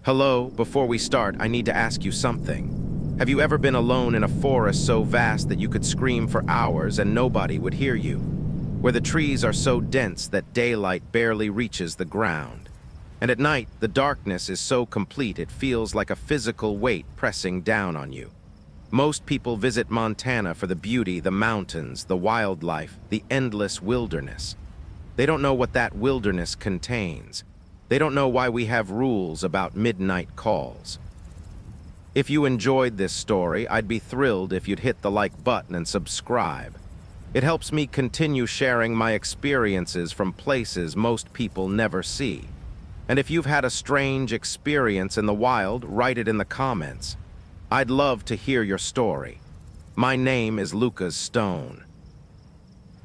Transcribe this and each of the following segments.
Hello, before we start, I need to ask you something. Have you ever been alone in a forest so vast that you could scream for hours and nobody would hear you? Where the trees are so dense that daylight barely reaches the ground. And at night, the darkness is so complete it feels like a physical weight pressing down on you. Most people visit Montana for the beauty, the mountains, the wildlife, the endless wilderness. They don't know what that wilderness contains. They don't know why we have rules about midnight calls. If you enjoyed this story, I'd be thrilled if you'd hit the like button and subscribe. It helps me continue sharing my experiences from places most people never see. And if you've had a strange experience in the wild, write it in the comments. I'd love to hear your story. My name is Lucas Stone.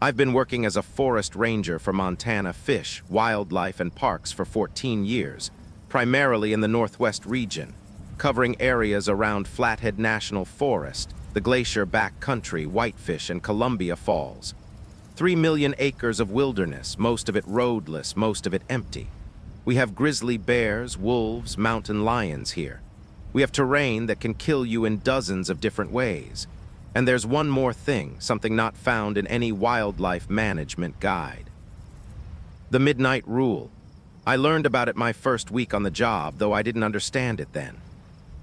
I've been working as a forest ranger for Montana fish, wildlife, and parks for 14 years, primarily in the Northwest region, covering areas around Flathead National Forest, the Glacier Backcountry, Whitefish, and Columbia Falls. 3 million acres of wilderness, most of it roadless, most of it empty. We have grizzly bears, wolves, mountain lions here. We have terrain that can kill you in dozens of different ways. And there's one more thing, something not found in any wildlife management guide. The Midnight Rule. I learned about it my first week on the job, though I didn't understand it then.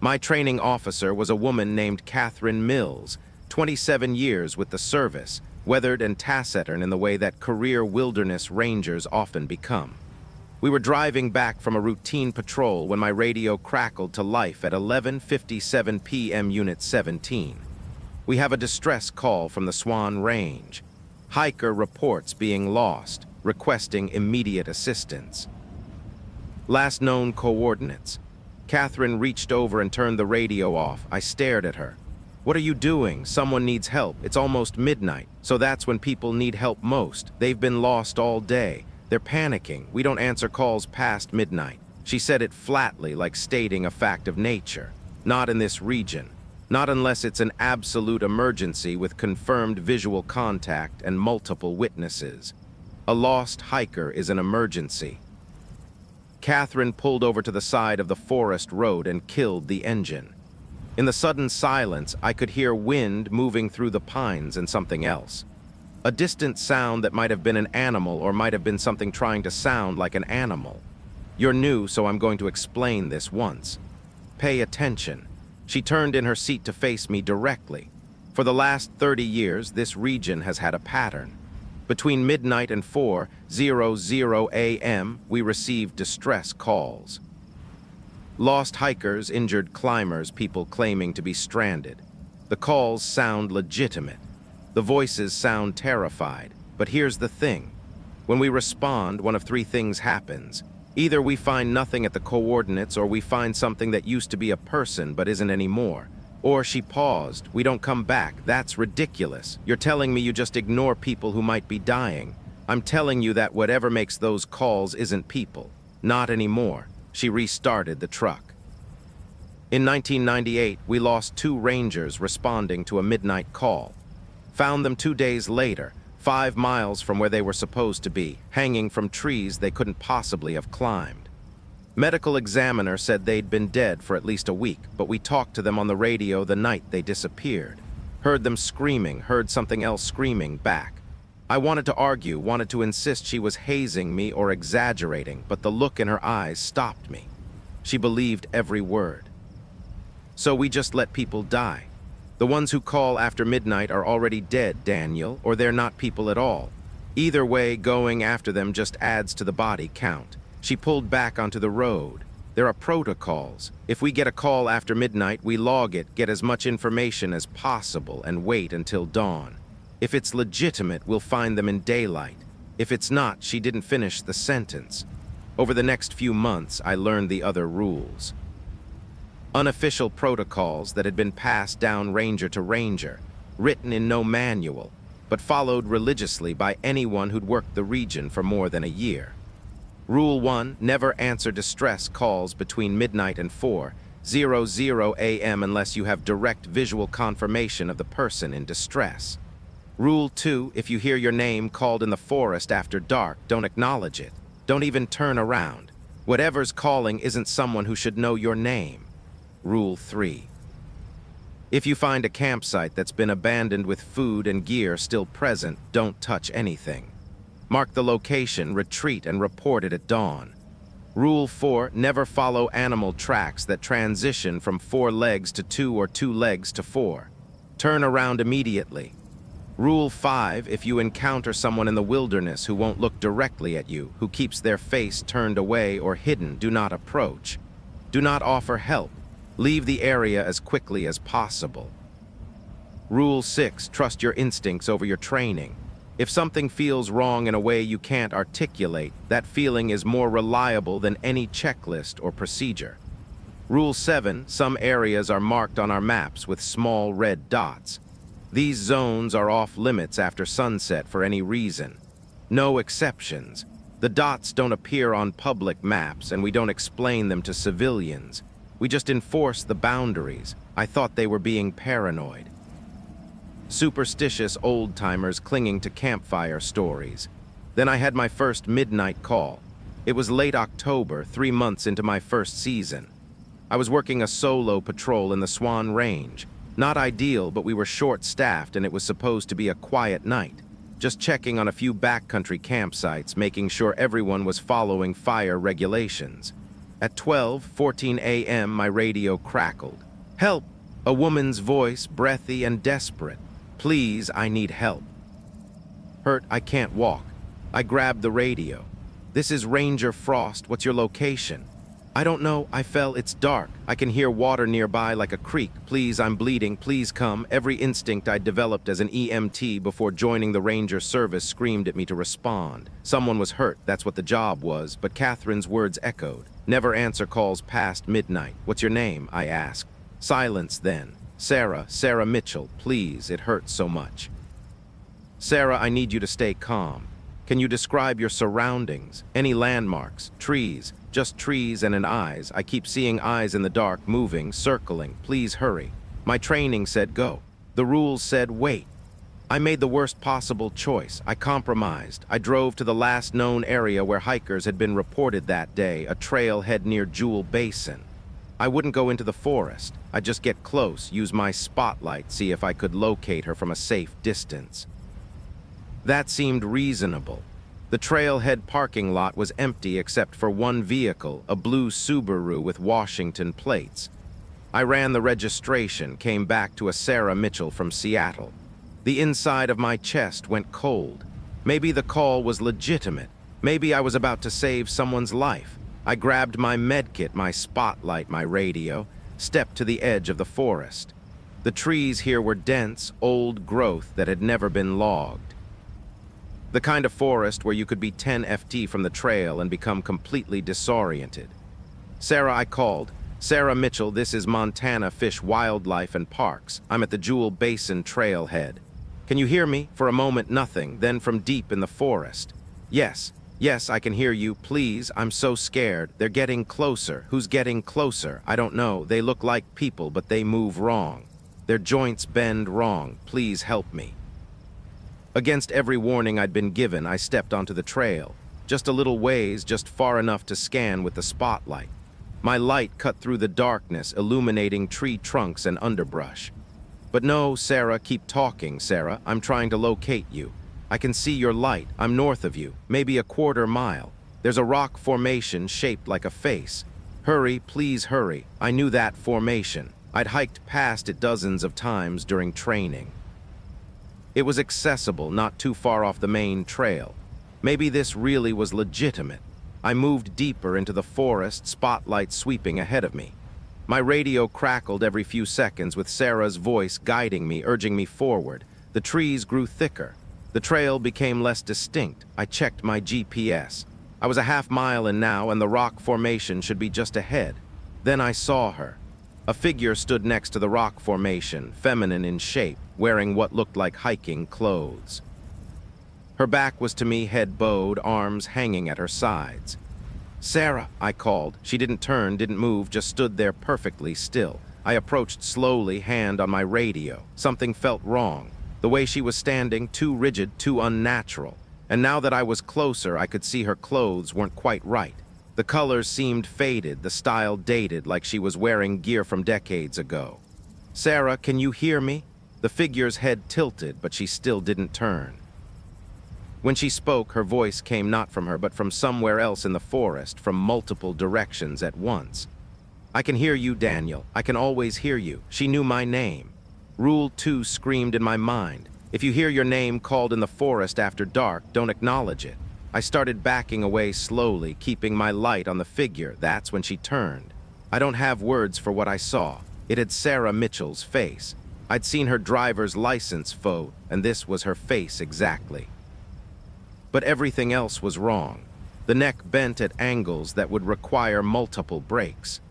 My training officer was a woman named Catherine Mills, 27 years with the service, weathered and taciturn in the way that career wilderness rangers often become. We were driving back from a routine patrol when my radio crackled to life at 11:57 p.m. Unit 17. We have a distress call from the Swan Range. Hiker reports being lost, requesting immediate assistance. Last known coordinates. Catherine reached over and turned the radio off. I stared at her. What are you doing? Someone needs help. It's almost midnight, so that's when people need help most. They've been lost all day. They're panicking. We don't answer calls past midnight. She said it flatly, like stating a fact of nature. Not in this region. Not unless it's an absolute emergency with confirmed visual contact and multiple witnesses. A lost hiker is an emergency. Catherine pulled over to the side of the forest road and killed the engine. In the sudden silence, I could hear wind moving through the pines and something else. A distant sound that might have been an animal or might have been something trying to sound like an animal. You're new, so I'm going to explain this once. Pay attention. She turned in her seat to face me directly. For the last 30 years, this region has had a pattern. Between midnight and 4:00 a.m., we received distress calls. Lost hikers, injured climbers, people claiming to be stranded. The calls sound legitimate. The voices sound terrified. But here's the thing. When we respond, one of three things happens. Either we find nothing at the coordinates, or we find something that used to be a person but isn't anymore. Or she paused. We don't come back. That's ridiculous. You're telling me you just ignore people who might be dying. I'm telling you that whatever makes those calls isn't people. Not anymore. She restarted the truck. In 1998, we lost 2 rangers responding to a midnight call. Found them 2 days later, 5 miles from where they were supposed to be, hanging from trees they couldn't possibly have climbed. Medical examiner said they'd been dead for at least a week, but we talked to them on the radio the night they disappeared. Heard them screaming, heard something else screaming back. I wanted to argue, wanted to insist she was hazing me or exaggerating, but the look in her eyes stopped me. She believed every word. So we just let people die. The ones who call after midnight are already dead, Daniel, or they're not people at all. Either way, going after them just adds to the body count. She pulled back onto the road. There are protocols. If we get a call after midnight, we log it, get as much information as possible, and wait until dawn. If it's legitimate, we'll find them in daylight. If it's not, she didn't finish the sentence. Over the next few months, I learned the other rules. Unofficial protocols that had been passed down ranger to ranger, written in no manual, but followed religiously by anyone who'd worked the region for more than a year. Rule 1, never answer distress calls between midnight and 4:00 a.m. unless you have direct visual confirmation of the person in distress. Rule 2, if you hear your name called in the forest after dark, don't acknowledge it. Don't even turn around. Whatever's calling isn't someone who should know your name. Rule 3. If you find a campsite that's been abandoned with food and gear still present, don't touch anything. Mark the location, retreat, and report it at dawn. Rule 4. Never follow animal tracks that transition from 4 legs to 2 or 2 legs to 4. Turn around immediately. Rule 5. If you encounter someone in the wilderness who won't look directly at you, who keeps their face turned away or hidden, do not approach. Do not offer help. Leave the area as quickly as possible. Rule 6. Trust your instincts over your training. If something feels wrong in a way you can't articulate, that feeling is more reliable than any checklist or procedure. Rule 7. Some areas are marked on our maps with small red dots. These zones are off limits after sunset for any reason. No exceptions. The dots don't appear on public maps, and we don't explain them to civilians. We just enforce the boundaries. I thought they were being paranoid. Superstitious old-timers clinging to campfire stories. Then I had my first midnight call. It was late October, 3 months into my first season. I was working a solo patrol in the Swan Range. Not ideal, but we were short-staffed and it was supposed to be a quiet night. Just checking on a few backcountry campsites, making sure everyone was following fire regulations. At 12:14 a.m., my radio crackled. "Help!" A woman's voice, breathy and desperate. "Please, I need help." "Hurt, I can't walk." I grabbed the radio. "This is Ranger Frost. What's your location?" "I don't know. I fell. It's dark. I can hear water nearby like a creek. Please, I'm bleeding. Please come." Every instinct I developed as an EMT before joining the Ranger service screamed at me to respond. Someone was hurt. That's what the job was. But Catherine's words echoed. "Never answer calls past midnight." "What's your name?" I asked. Silence then. Sarah Mitchell. "Please, it hurts so much." "Sarah, I need you to stay calm. Can you describe your surroundings? Any landmarks? Trees? Just trees and an eyes. I keep seeing eyes in the dark, moving, circling. Please hurry." My training said go. The rules said wait. I made the worst possible choice. I compromised. I drove to the last known area where hikers had been reported that day, a trailhead near Jewel Basin. I wouldn't go into the forest. I'd just get close, use my spotlight, see if I could locate her from a safe distance. That seemed reasonable. The trailhead parking lot was empty except for one vehicle, a blue Subaru with Washington plates. I ran the registration, came back to a Sarah Mitchell from Seattle. The inside of my chest went cold. Maybe the call was legitimate. Maybe I was about to save someone's life. I grabbed my medkit, my spotlight, my radio, stepped to the edge of the forest. The trees here were dense, old growth that had never been logged. The kind of forest where you could be 10 FT from the trail and become completely disoriented. "Sarah," I called. "Sarah Mitchell, this is Montana Fish Wildlife and Parks. I'm at the Jewel Basin trailhead. Can you hear me?" For a moment, nothing. Then from deep in the forest. Yes, I can hear you. Please, I'm so scared. They're getting closer. Who's getting closer? I don't know. They look like people, but they move wrong. Their joints bend wrong. Please help me." Against every warning I'd been given, I stepped onto the trail. Just a little ways, just far enough to scan with the spotlight. My light cut through the darkness, illuminating tree trunks and underbrush. "But no, Sarah, keep talking, Sarah. I'm trying to locate you. I can see your light. I'm north of you, maybe a quarter mile. There's a rock formation shaped like a face. Hurry, please hurry." I knew that formation. I'd hiked past it dozens of times during training. It was accessible, not too far off the main trail. Maybe this really was legitimate. I moved deeper into the forest, spotlight sweeping ahead of me. My radio crackled every few seconds with Sarah's voice guiding me, urging me forward. The trees grew thicker. The trail became less distinct. I checked my GPS. I was a half-mile in now, and the rock formation should be just ahead. Then I saw her. A figure stood next to the rock formation, feminine in shape, wearing what looked like hiking clothes. Her back was to me, head bowed, arms hanging at her sides. "Sarah," I called. She didn't turn, didn't move, just stood there perfectly still. I approached slowly, hand on my radio. Something felt wrong. The way she was standing, too rigid, too unnatural. And now that I was closer, I could see her clothes weren't quite right. The colors seemed faded, the style dated, like she was wearing gear from decades ago. "Sarah, can you hear me?" The figure's head tilted, but she still didn't turn. When she spoke, her voice came not from her, but from somewhere else in the forest, from multiple directions at once. "I can hear you, Daniel. I can always hear you." She knew my name. Rule 2 screamed in my mind. If you hear your name called in the forest after dark, don't acknowledge it. I started backing away slowly, keeping my light on the figure. That's when she turned. I don't have words for what I saw. It had Sarah Mitchell's face. I'd seen her driver's license photo, and this was her face exactly. But everything else was wrong. The neck bent at angles that would require multiple breaks.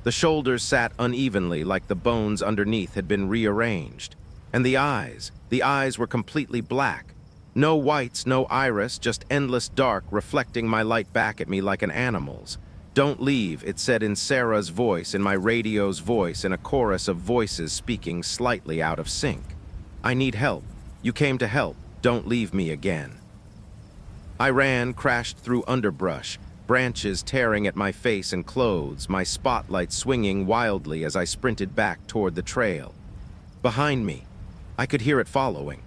The shoulders sat unevenly, like the bones underneath had been rearranged. And the eyes were completely black. No whites, no iris, just endless dark, reflecting my light back at me like an animal's. "Don't leave," it said in Sarah's voice, in my radio's voice, in a chorus of voices speaking slightly out of sync. "I need help. You came to help. Don't leave me again." I ran, crashed through underbrush, branches tearing at my face and clothes, my spotlight swinging wildly as I sprinted back toward the trail. Behind me, I could hear it following.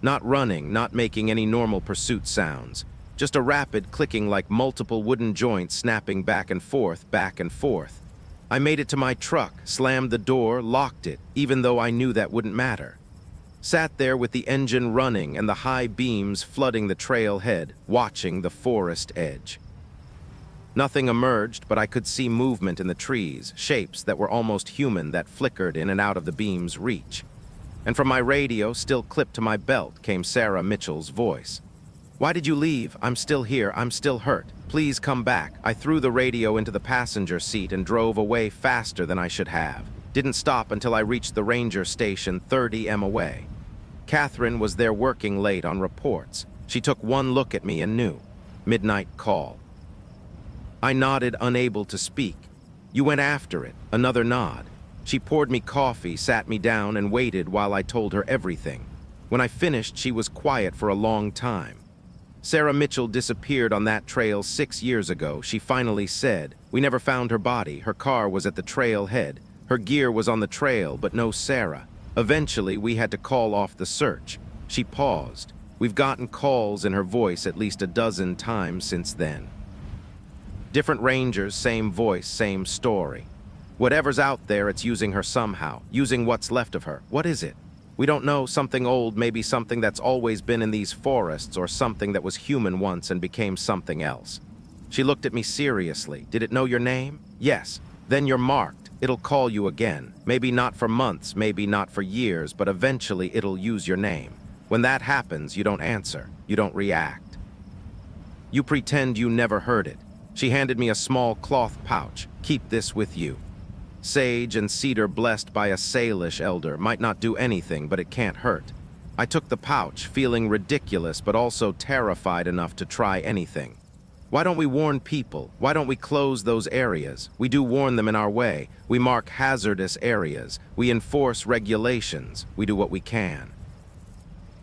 Not running, not making any normal pursuit sounds. Just a rapid clicking like multiple wooden joints snapping back and forth, back and forth. I made it to my truck, slammed the door, locked it, even though I knew that wouldn't matter. Sat there with the engine running and the high beams flooding the trailhead, watching the forest edge. Nothing emerged, but I could see movement in the trees, shapes that were almost human that flickered in and out of the beam's reach. And from my radio, still clipped to my belt, came Sarah Mitchell's voice. "Why did you leave? I'm still here. I'm still hurt. Please come back." I threw the radio into the passenger seat and drove away faster than I should have. Didn't stop until I reached the ranger station 30 m away. Catherine was there working late on reports. She took one look at me and knew. Midnight call. I nodded, unable to speak. "You went after it." Another nod. She poured me coffee, sat me down, and waited while I told her everything. When I finished, she was quiet for a long time. "Sarah Mitchell disappeared on that trail 6 years ago," she finally said. "We never found her body. Her car was at the trailhead. Her gear was on the trail, but no Sarah. Eventually, we had to call off the search." She paused. "We've gotten calls," in her voice, at least a dozen times since then. Different rangers, same voice, same story. Whatever's out there, it's using her somehow, using what's left of her. What is it? We don't know. Something old, maybe something that's always been in these forests, or something that was human once and became something else. She looked at me seriously. "Did it know your name?" "Yes." "Then you're marked. It'll call you again. Maybe not for months, maybe not for years, but eventually it'll use your name. When that happens, you don't answer. You don't react. You pretend you never heard it." She handed me a small cloth pouch. "Keep this with you. Sage and cedar blessed by a Salish elder. Might not do anything, but it can't hurt." I took the pouch, feeling ridiculous, but also terrified enough to try anything. Why don't we warn people? Why don't we close those areas? We do warn them in our way. We mark hazardous areas. We enforce regulations. We do what we can.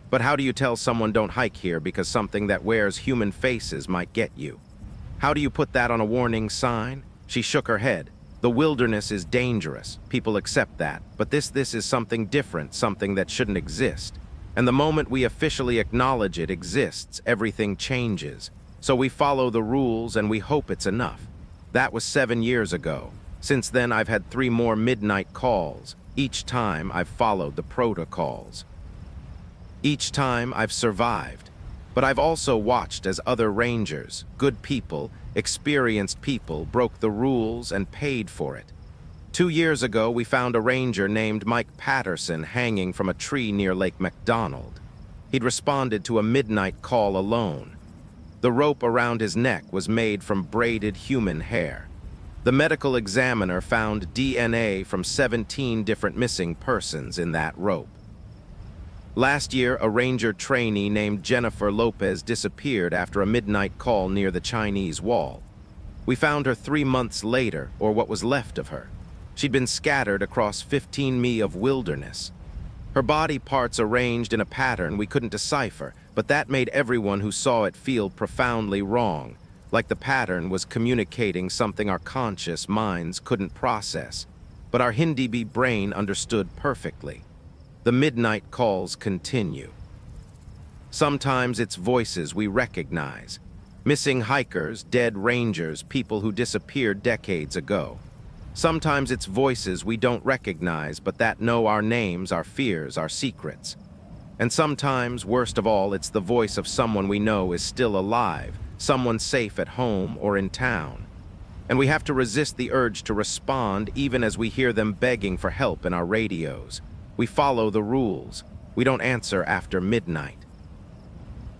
But how do you tell someone don't hike here because something that wears human faces might get you? How do you put that on a warning sign? She shook her head. "The wilderness is dangerous. People accept that. But this is something different, something that shouldn't exist. And the moment we officially acknowledge it exists, everything changes. So we follow the rules and we hope it's enough." That was 7 years ago. Since then, I've had 3 more midnight calls. Each time, I've followed the protocols. Each time, I've survived. But I've also watched as other rangers, good people, experienced people, broke the rules and paid for it. 2 years ago, we found a ranger named Mike Patterson hanging from a tree near Lake McDonald. He'd responded to a midnight call alone. The rope around his neck was made from braided human hair. The medical examiner found DNA from 17 different missing persons in that rope. Last year, a ranger trainee named Jennifer Lopez disappeared after a midnight call near the Chinese wall. We found her 3 months later, or what was left of her. She'd been scattered across 15 mi of wilderness. Her body parts arranged in a pattern we couldn't decipher, but that made everyone who saw it feel profoundly wrong. like the pattern was communicating something our conscious minds couldn't process, but our Hindi brain understood perfectly. The midnight calls continue. Sometimes it's voices we recognize. Missing hikers, dead rangers, people who disappeared decades ago. Sometimes it's voices we don't recognize but that know our names, our fears, our secrets. And sometimes, worst of all, it's the voice of someone we know is still alive, someone safe at home or in town. And we have to resist the urge to respond even as we hear them begging for help in our radios. We follow the rules. We don't answer after midnight.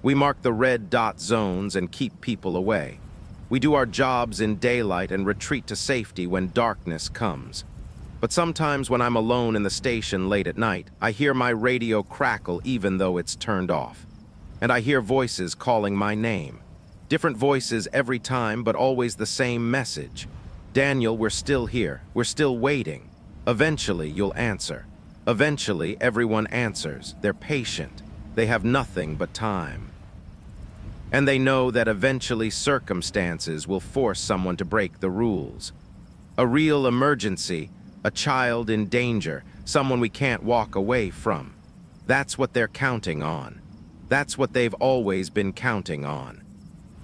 We mark the red dot zones and keep people away. We do our jobs in daylight and retreat to safety when darkness comes. But sometimes when I'm alone in the station late at night, I hear my radio crackle even though it's turned off. And I hear voices calling my name. Different voices every time, but always the same message. Daniel, we're still here. We're still waiting. Eventually, you'll answer. Eventually, everyone answers. They're patient. They have nothing but time. And they know that eventually circumstances will force someone to break the rules. A real emergency, a child in danger, someone we can't walk away from. That's what they're counting on. That's what they've always been counting on.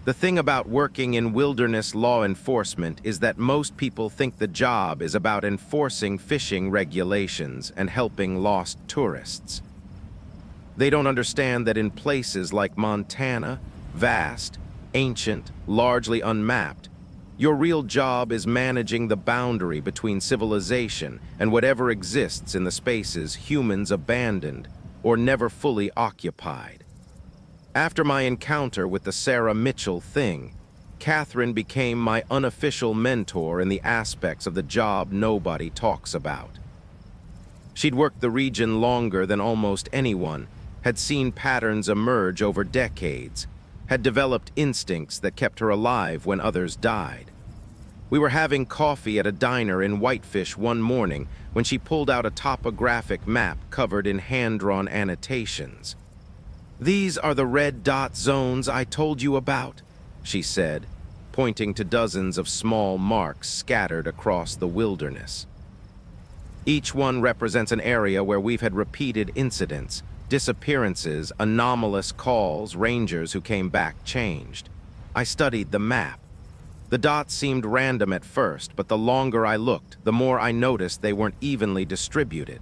The thing about working in wilderness law enforcement is that most people think the job is about enforcing fishing regulations and helping lost tourists. They don't understand that in places like Montana, vast, ancient, largely unmapped, your real job is managing the boundary between civilization and whatever exists in the spaces humans abandoned or never fully occupied. After my encounter with the Sarah Mitchell thing, Catherine became my unofficial mentor in the aspects of the job nobody talks about. She'd worked the region longer than almost anyone, had seen patterns emerge over decades, had developed instincts that kept her alive when others died. We were having coffee at a diner in Whitefish one morning when she pulled out a topographic map covered in hand-drawn annotations. "These are the red dot zones I told you about," she said, pointing to dozens of small marks scattered across the wilderness. Each one represents an area where we've had repeated incidents, disappearances, anomalous calls, rangers who came back changed. I studied the map. The dots seemed random at first, but the longer I looked, the more I noticed they weren't evenly distributed.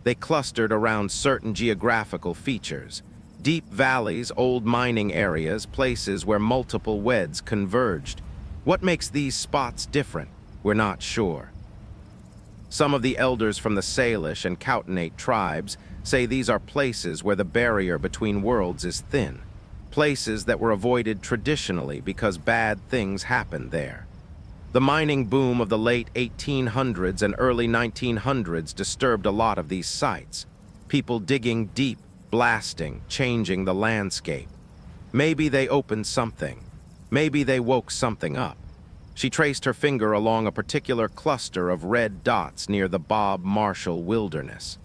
They clustered around certain geographical features. Deep valleys, old mining areas, places where multiple weds converged. What makes these spots different? We're not sure. Some of the elders from the Salish and Kootenai tribes say these are places where the barrier between worlds is thin. Places that were avoided traditionally because bad things happened there. The mining boom of the late 1800s and early 1900s disturbed a lot of these sites. People digging deep, blasting, changing the landscape. Maybe they opened something. Maybe they woke something up. She traced her finger along a particular cluster of red dots near the Bob Marshall Wilderness.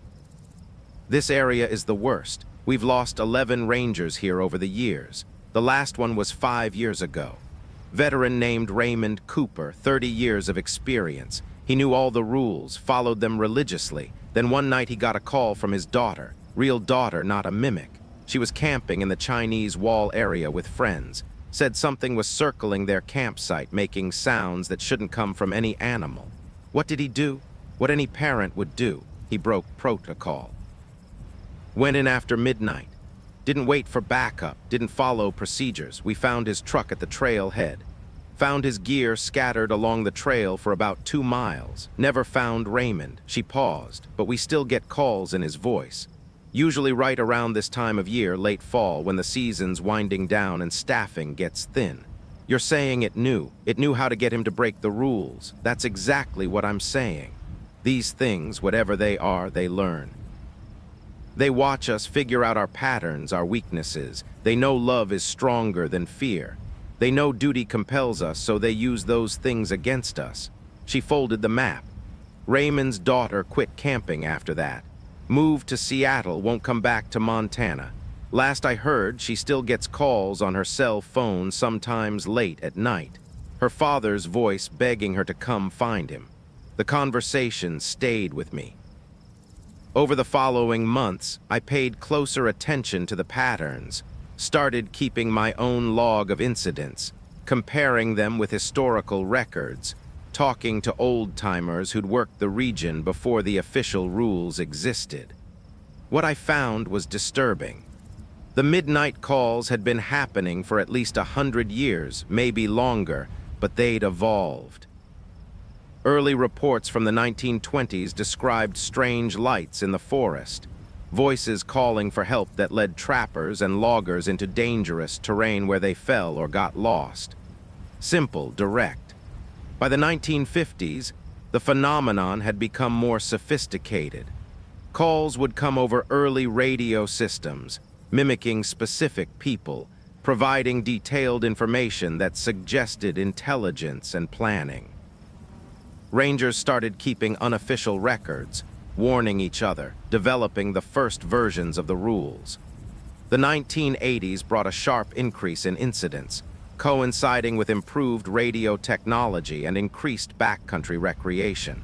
This area is the worst. We've lost 11 rangers here over the years. The last one was 5 years ago. Veteran named Raymond Cooper, 30 years of experience. He knew all the rules, followed them religiously. Then one night he got a call from his daughter. Real daughter, not a mimic. She was camping in the Chinese Wall area with friends. Said something was circling their campsite, making sounds that shouldn't come from any animal. What did he do? What any parent would do. He broke protocol. Went in after midnight. Didn't wait for backup, didn't follow procedures. We found his truck at the trailhead. Found his gear scattered along the trail for about 2 miles. Never found Raymond. She paused, but we still get calls in his voice. Usually right around this time of year, late fall, when the season's winding down and staffing gets thin. You're saying it knew how to get him to break the rules. That's exactly what I'm saying. These things, whatever they are, they learn. They watch us figure out our patterns, our weaknesses. They know love is stronger than fear. They know duty compels us, so they use those things against us. She folded the map. Raymond's daughter quit camping after that. Moved to Seattle, won't come back to Montana. Last I heard, she still gets calls on her cell phone sometimes late at night. Her father's voice begging her to come find him. The conversation stayed with me. Over the following months, I paid closer attention to the patterns, started keeping my own log of incidents, comparing them with historical records, talking to old-timers who'd worked the region before the official rules existed. What I found was disturbing. The midnight calls had been happening for at least 100 years, maybe longer, but they'd evolved. Early reports from the 1920s described strange lights in the forest, voices calling for help that led trappers and loggers into dangerous terrain where they fell or got lost. Simple, direct. By the 1950s, the phenomenon had become more sophisticated. Calls would come over early radio systems, mimicking specific people, providing detailed information that suggested intelligence and planning. Rangers started keeping unofficial records, warning each other, developing the first versions of the rules. The 1980s brought a sharp increase in incidents, coinciding with improved radio technology and increased backcountry recreation.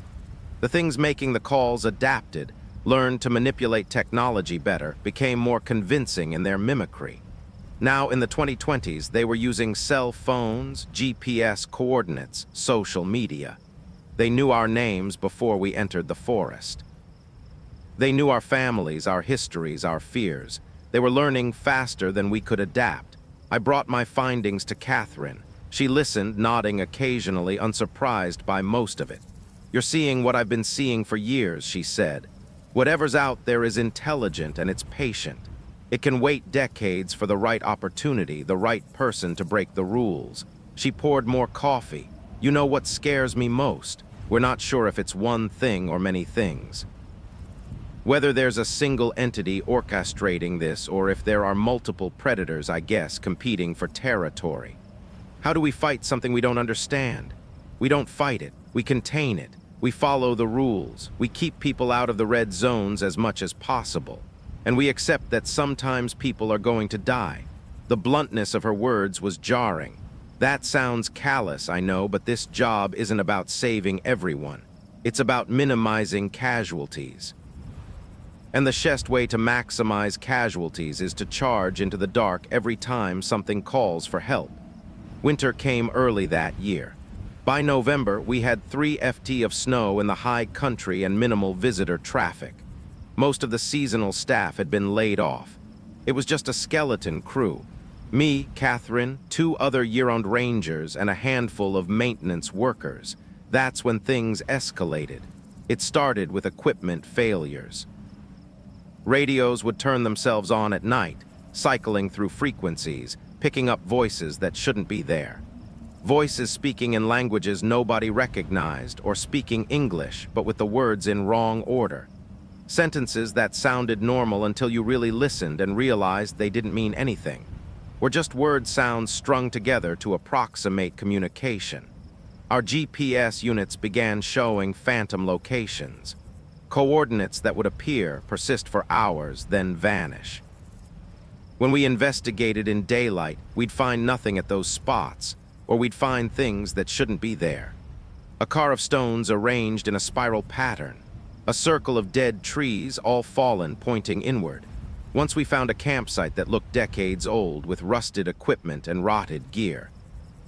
The things making the calls adapted, learned to manipulate technology better, became more convincing in their mimicry. Now, in the 2020s, they were using cell phones, GPS coordinates, social media. They knew our names before we entered the forest. They knew our families, our histories, our fears. They were learning faster than we could adapt. I brought my findings to Catherine. She listened, nodding occasionally, unsurprised by most of it. "You're seeing what I've been seeing for years," she said. "Whatever's out there is intelligent and it's patient. It can wait decades for the right opportunity, the right person to break the rules." She poured more coffee. "You know what scares me most? We're not sure if it's one thing or many things. Whether there's a single entity orchestrating this or if there are multiple predators, I guess, competing for territory. How do we fight something we don't understand? We don't fight it. We contain it. We follow the rules. We keep people out of the red zones as much as possible. And we accept that sometimes people are going to die." The bluntness of her words was jarring. That sounds callous, I know, but this job isn't about saving everyone. It's about minimizing casualties. And the best way to maximize casualties is to charge into the dark every time something calls for help. Winter came early that year. By November, we had 3 ft of snow in the high country and minimal visitor traffic. Most of the seasonal staff had been laid off. It was just a skeleton crew. Me, Catherine, 2 other year-round rangers, and a handful of maintenance workers. That's when things escalated. It started with equipment failures. Radios would turn themselves on at night, cycling through frequencies, picking up voices that shouldn't be there. Voices speaking in languages nobody recognized, or speaking English, but with the words in wrong order. Sentences that sounded normal until you really listened and realized they didn't mean anything. Were just word sounds strung together to approximate communication. Our GPS units began showing phantom locations. Coordinates that would appear, persist for hours, then vanish. When we investigated in daylight, we'd find nothing at those spots, or we'd find things that shouldn't be there. A car of stones arranged in a spiral pattern. A circle of dead trees, all fallen, pointing inward. Once we found a campsite that looked decades old, with rusted equipment and rotted gear.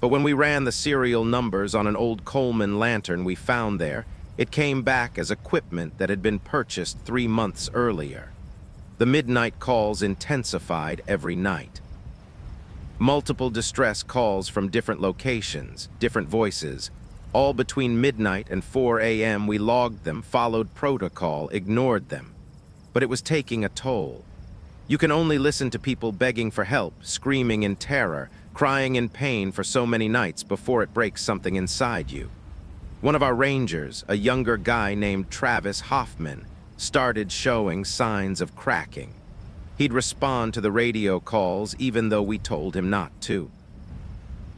But when we ran the serial numbers on an old Coleman lantern we found there, it came back as equipment that had been purchased 3 months earlier. The midnight calls intensified every night. Multiple distress calls from different locations, different voices. All between midnight and 4 a.m. we logged them, followed protocol, ignored them. But it was taking a toll. You can only listen to people begging for help, screaming in terror, crying in pain for so many nights before it breaks something inside you. One of our rangers, a younger guy named Travis Hoffman, started showing signs of cracking. He'd respond to the radio calls even though we told him not to.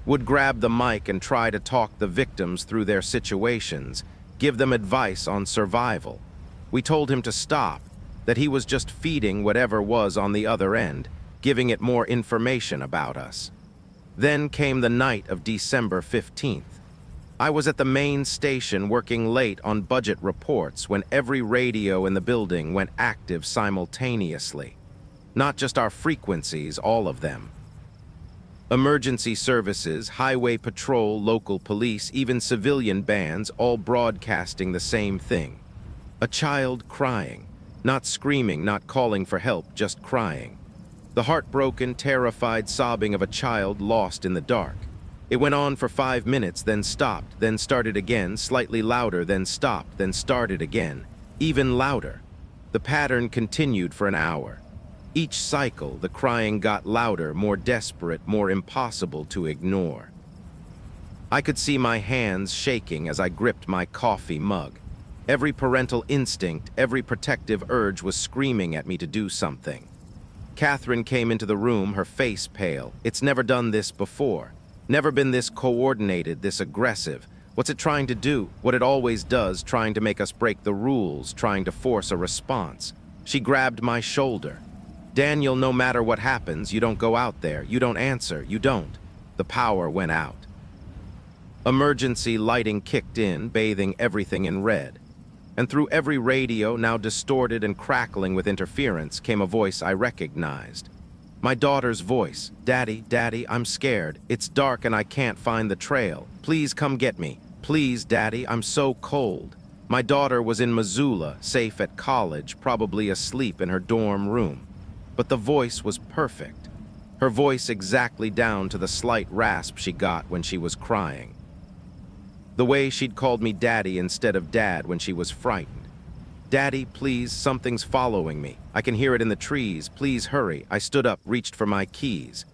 Would grab the mic and try to talk the victims through their situations, give them advice on survival. We told him to stop, that he was just feeding whatever was on the other end, giving it more information about us. Then came the night of December 15th. I was at the main station working late on budget reports when every radio in the building went active simultaneously. Not just our frequencies, all of them. Emergency services, highway patrol, local police, even civilian bands, all broadcasting the same thing. A child crying. Not screaming, not calling for help, just crying. The heartbroken, terrified sobbing of a child lost in the dark. It went on for 5 minutes, then stopped, then started again, slightly louder, then stopped, then started again, even louder. The pattern continued for an hour. Each cycle, the crying got louder, more desperate, more impossible to ignore. I could see my hands shaking as I gripped my coffee mug. Every parental instinct, every protective urge was screaming at me to do something. Catherine came into the room, her face pale. It's never done this before. Never been this coordinated, this aggressive. What's it trying to do? What it always does, trying to make us break the rules, trying to force a response. She grabbed my shoulder. Daniel, no matter what happens, you don't go out there. You don't answer. You don't. The power went out. Emergency lighting kicked in, bathing everything in red. And through every radio, now distorted and crackling with interference, came a voice I recognized. My daughter's voice. Daddy, Daddy, I'm scared. It's dark and I can't find the trail. Please come get me. Please, Daddy, I'm so cold. My daughter was in Missoula, safe at college, probably asleep in her dorm room. But the voice was perfect. Her voice exactly down to the slight rasp she got when she was crying. The way she'd called me Daddy instead of Dad when she was frightened. Daddy, please, something's following me. I can hear it in the trees. Please hurry. I stood up, reached for my keys.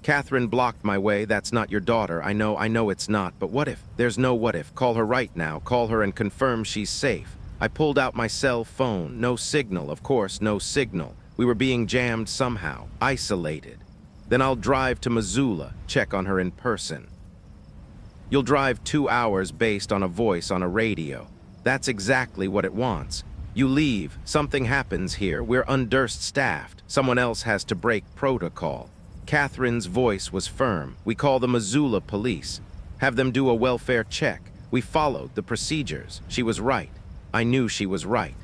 Catherine blocked my way. That's not your daughter. I know it's not. But what if? There's no what if. Call her right now. Call her and confirm she's safe. I pulled out my cell phone. No signal, of course, no signal. We were being jammed somehow, isolated. Then I'll drive to Missoula, check on her in person. You'll drive 2 hours based on a voice on a radio. That's exactly what it wants. You leave, something happens here, we're understaffed. Someone else has to break protocol. Catherine's voice was firm. We call the Missoula police. Have them do a welfare check. We followed the procedures. She was right. I knew she was right.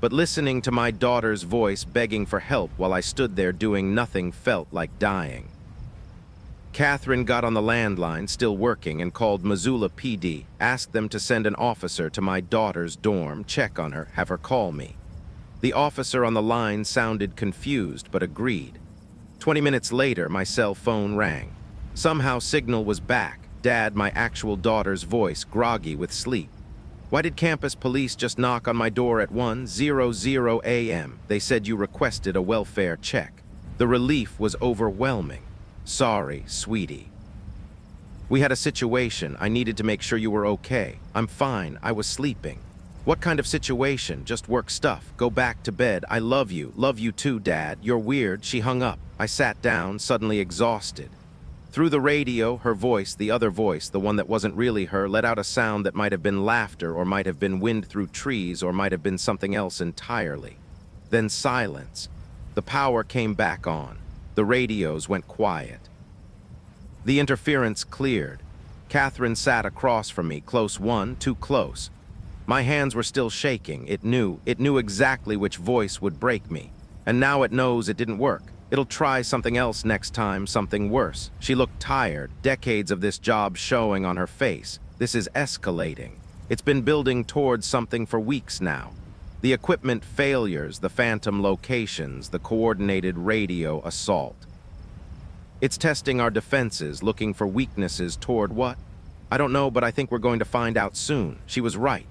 But listening to my daughter's voice begging for help while I stood there doing nothing felt like dying. Catherine got on the landline, still working, and called Missoula PD, asked them to send an officer to my daughter's dorm, check on her, have her call me. The officer on the line sounded confused, but agreed. 20 minutes later, my cell phone rang. Somehow signal was back. Dad, my actual daughter's voice, groggy with sleep. Why did campus police just knock on my door at 1:00 a.m.? They said you requested a welfare check. The relief was overwhelming. Sorry, sweetie. We had a situation. I needed to make sure you were okay. I'm fine. I was sleeping. What kind of situation? Just work stuff. Go back to bed. I love you. Love you too, Dad. You're weird. She hung up. I sat down, suddenly exhausted. Through the radio, her voice, the other voice, the one that wasn't really her, let out a sound that might have been laughter or might have been wind through trees or might have been something else entirely. Then silence. The power came back on. The radios went quiet. The interference cleared. Catherine sat across from me, close one, too close. My hands were still shaking. It knew exactly which voice would break me. And now it knows it didn't work. It'll try something else next time, something worse. She looked tired, decades of this job showing on her face. This is escalating. It's been building towards something for weeks now. The equipment failures, the phantom locations, the coordinated radio assault. It's testing our defenses, looking for weaknesses toward what? I don't know, but I think we're going to find out soon. She was right.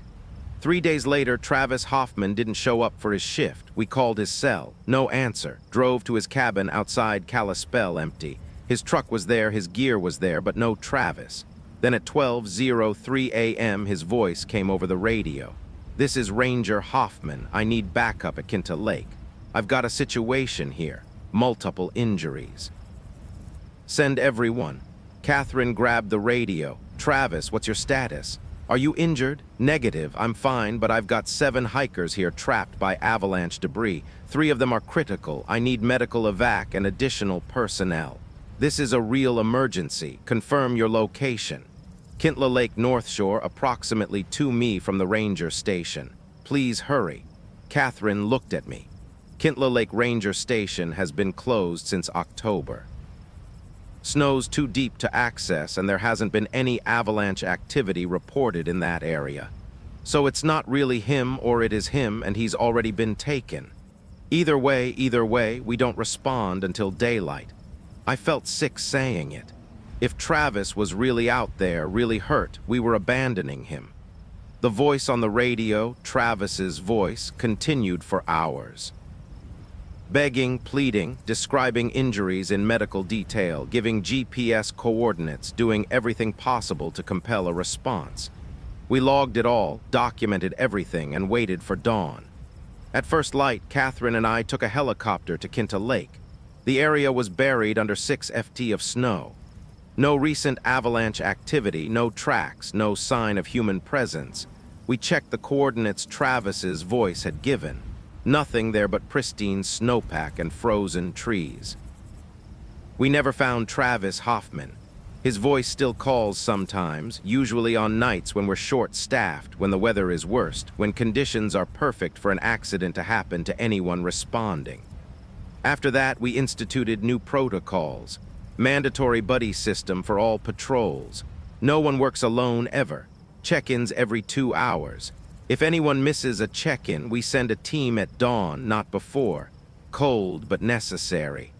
3 days later, Travis Hoffman didn't show up for his shift. We called his cell. No answer. Drove to his cabin outside Kalispell empty. His truck was there, his gear was there, but no Travis. Then at 12:03 a.m., his voice came over the radio. This is Ranger Hoffman. I need backup at Kinta Lake. I've got a situation here. Multiple injuries. Send everyone. Catherine grabbed the radio. Travis, what's your status? Are you injured? Negative, I'm fine, but I've got 7 hikers here trapped by avalanche debris. 3 of them are critical. I need medical evac and additional personnel. This is a real emergency. Confirm your location. Kintla Lake North Shore, approximately 2 mi from the ranger station. Please hurry. Catherine looked at me. Kintla Lake Ranger Station has been closed since October. Snow's too deep to access, and there hasn't been any avalanche activity reported in that area. So it's not really him, or it is him, and he's already been taken. Either way, we don't respond until daylight. I felt sick saying it. If Travis was really out there, really hurt, we were abandoning him. The voice on the radio, Travis's voice, continued for hours. Begging, pleading, describing injuries in medical detail, giving GPS coordinates, doing everything possible to compel a response. We logged it all, documented everything, and waited for dawn. At first light, Catherine and I took a helicopter to Kinta Lake. The area was buried under 6 ft of snow. No recent avalanche activity, no tracks, no sign of human presence. We checked the coordinates Travis's voice had given. Nothing there but pristine snowpack and frozen trees. We never found Travis Hoffman. His voice still calls sometimes, usually on nights when we're short-staffed, when the weather is worst, when conditions are perfect for an accident to happen to anyone responding. After that, we instituted new protocols. Mandatory buddy system for all patrols. No one works alone ever. Check-ins every 2 hours. If anyone misses a check-in, we send a team at dawn, not before. Cold, but necessary.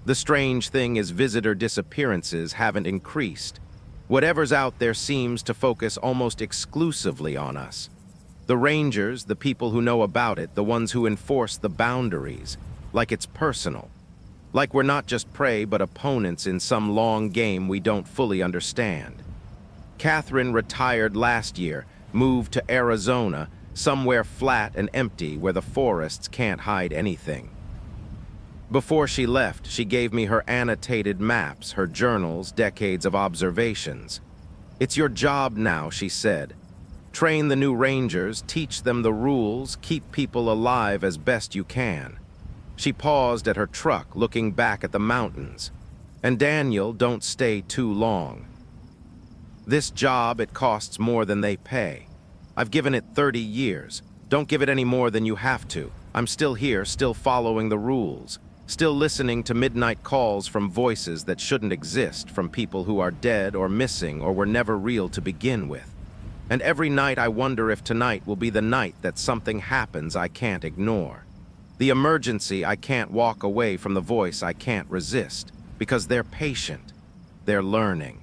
The strange thing is visitor disappearances haven't increased. Whatever's out there seems to focus almost exclusively on us. The rangers, the people who know about it, the ones who enforce the boundaries, like it's personal. Like we're not just prey, but opponents in some long game we don't fully understand. Catherine retired last year, moved to Arizona, somewhere flat and empty where the forests can't hide anything. Before she left, she gave me her annotated maps, her journals, decades of observations. It's your job now, she said. Train the new rangers, teach them the rules, keep people alive as best you can. She paused at her truck, looking back at the mountains. And Daniel, don't stay too long. This job, it costs more than they pay. I've given it 30 years. Don't give it any more than you have to. I'm still here, still following the rules. Still listening to midnight calls from voices that shouldn't exist, from people who are dead or missing or were never real to begin with. And every night I wonder if tonight will be the night that something happens I can't ignore. The emergency I can't walk away from the voice I can't resist, because they're patient. They're learning.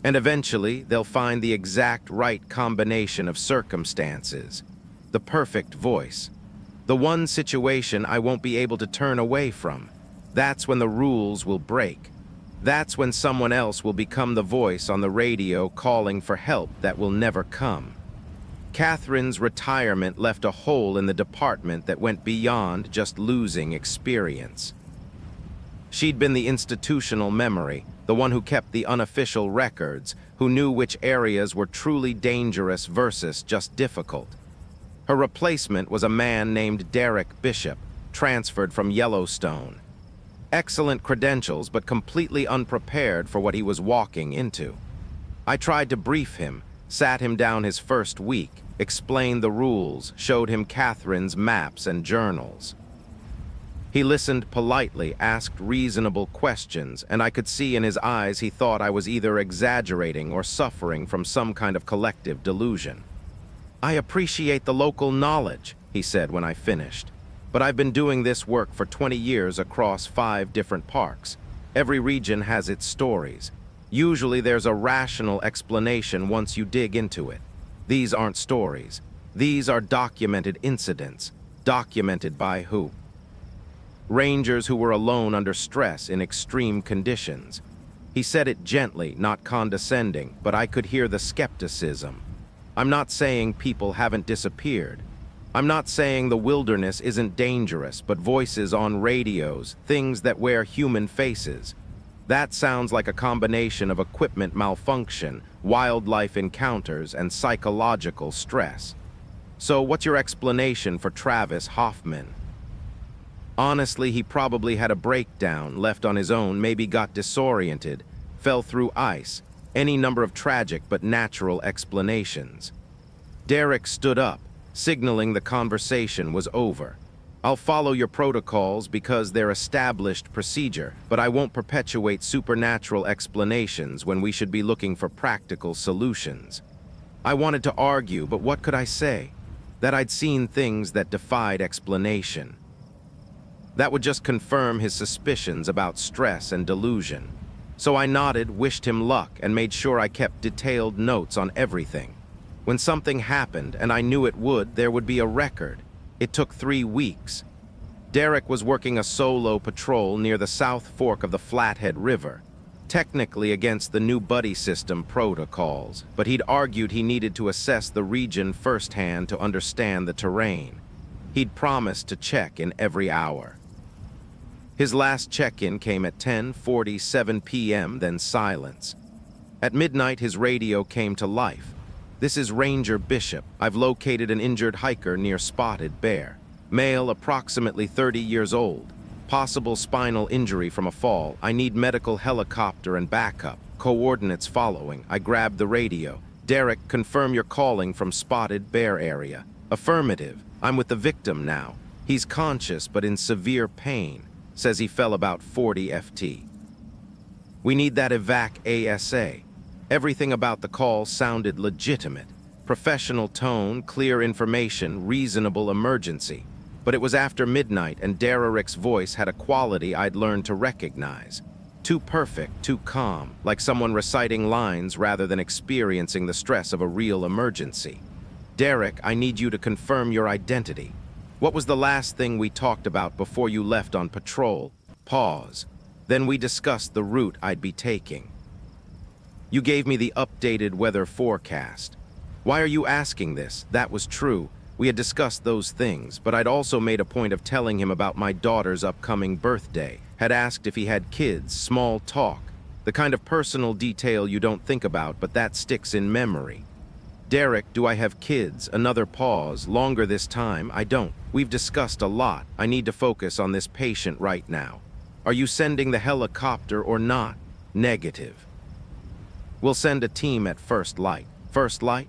And eventually, they'll find the exact right combination of circumstances. The perfect voice. The one situation I won't be able to turn away from. That's when the rules will break. That's when someone else will become the voice on the radio calling for help that will never come. Catherine's retirement left a hole in the department that went beyond just losing experience. She'd been the institutional memory, the one who kept the unofficial records, who knew which areas were truly dangerous versus just difficult. Her replacement was a man named Derek Bishop, transferred from Yellowstone. Excellent credentials, but completely unprepared for what he was walking into. I tried to brief him, sat him down his first week, explained the rules, showed him Catherine's maps and journals. He listened politely, asked reasonable questions, and I could see in his eyes he thought I was either exaggerating or suffering from some kind of collective delusion. I appreciate the local knowledge, he said when I finished, but I've been doing this work for 20 years across 5 different parks. Every region has its stories. Usually there's a rational explanation once you dig into it. These aren't stories. These are documented incidents. Documented by who? Rangers who were alone under stress in extreme conditions. He said it gently, not condescending, but I could hear the skepticism. I'm not saying people haven't disappeared. I'm not saying the wilderness isn't dangerous, but voices on radios, things that wear human faces. That sounds like a combination of equipment malfunction, wildlife encounters, and psychological stress. So what's your explanation for Travis Hoffman? Honestly, he probably had a breakdown, left on his own, maybe got disoriented, fell through ice, any number of tragic but natural explanations. Derek stood up, signaling the conversation was over. I'll follow your protocols because they're established procedure, but I won't perpetuate supernatural explanations when we should be looking for practical solutions. I wanted to argue, but what could I say? That I'd seen things that defied explanation. That would just confirm his suspicions about stress and delusion. So I nodded, wished him luck, and made sure I kept detailed notes on everything. When something happened, and I knew it would, there would be a record. It took 3 weeks. Derek was working a solo patrol near the South Fork of the Flathead River, technically against the new buddy system protocols, but he'd argued he needed to assess the region firsthand to understand the terrain. He'd promised to check in every hour. His last check-in came at 10:47 p.m., then silence. At midnight, his radio came to life. "This is Ranger Bishop. I've located an injured hiker near Spotted Bear. Male, approximately 30 years old. Possible spinal injury from a fall. I need medical helicopter and backup. Coordinates following." I grabbed the radio. "Derek, confirm you're calling from Spotted Bear area." "Affirmative. I'm with the victim now. He's conscious but in severe pain. Says he fell about 40 FT. We need that evac ASA." Everything about the call sounded legitimate. Professional tone, clear information, reasonable emergency. But it was after midnight, and Derek's voice had a quality I'd learned to recognize. Too perfect, too calm, like someone reciting lines rather than experiencing the stress of a real emergency. "Derek, I need you to confirm your identity. What was the last thing we talked about before you left on patrol?" Pause. "Then we discussed the route I'd be taking. You gave me the updated weather forecast." "Why are you asking this?" "That was true. We had discussed those things, but I'd also made a point of telling him about my daughter's upcoming birthday. Had asked if he had kids, small talk. The kind of personal detail you don't think about, but that sticks in memory." "Derek, do I have kids?" Another pause, longer this time. "I don't. We've discussed a lot. I need to focus on this patient right now." "Are you sending the helicopter or not?" "Negative. We'll send a team at first light." "First light?"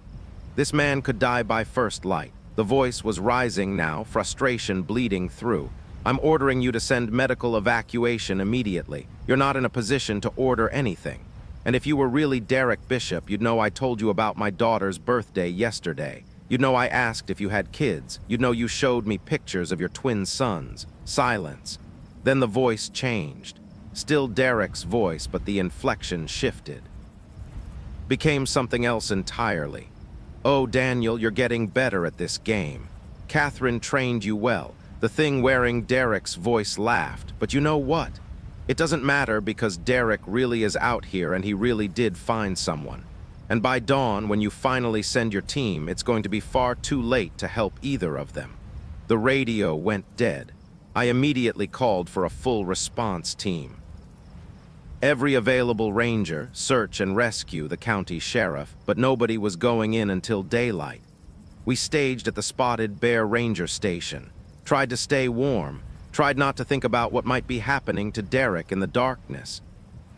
"This man could die by first light." The voice was rising now, frustration bleeding through. "I'm ordering you to send medical evacuation immediately. You're not in a position to order anything. And if you were really Derek Bishop, you'd know I told you about my daughter's birthday yesterday. You'd know I asked if you had kids. You'd know you showed me pictures of your twin sons." Silence. Then the voice changed. Still Derek's voice, but the inflection shifted. Became something else entirely. "Oh, Daniel, you're getting better at this game. Catherine trained you well." The thing wearing Derek's voice laughed. "But you know what? It doesn't matter because Derek really is out here and he really did find someone. And by dawn, when you finally send your team, it's going to be far too late to help either of them." The radio went dead. I immediately called for a full response team. Every available ranger, search and rescue the county sheriff, but nobody was going in until daylight. We staged at the Spotted Bear Ranger Station, tried to stay warm, tried not to think about what might be happening to Derek in the darkness.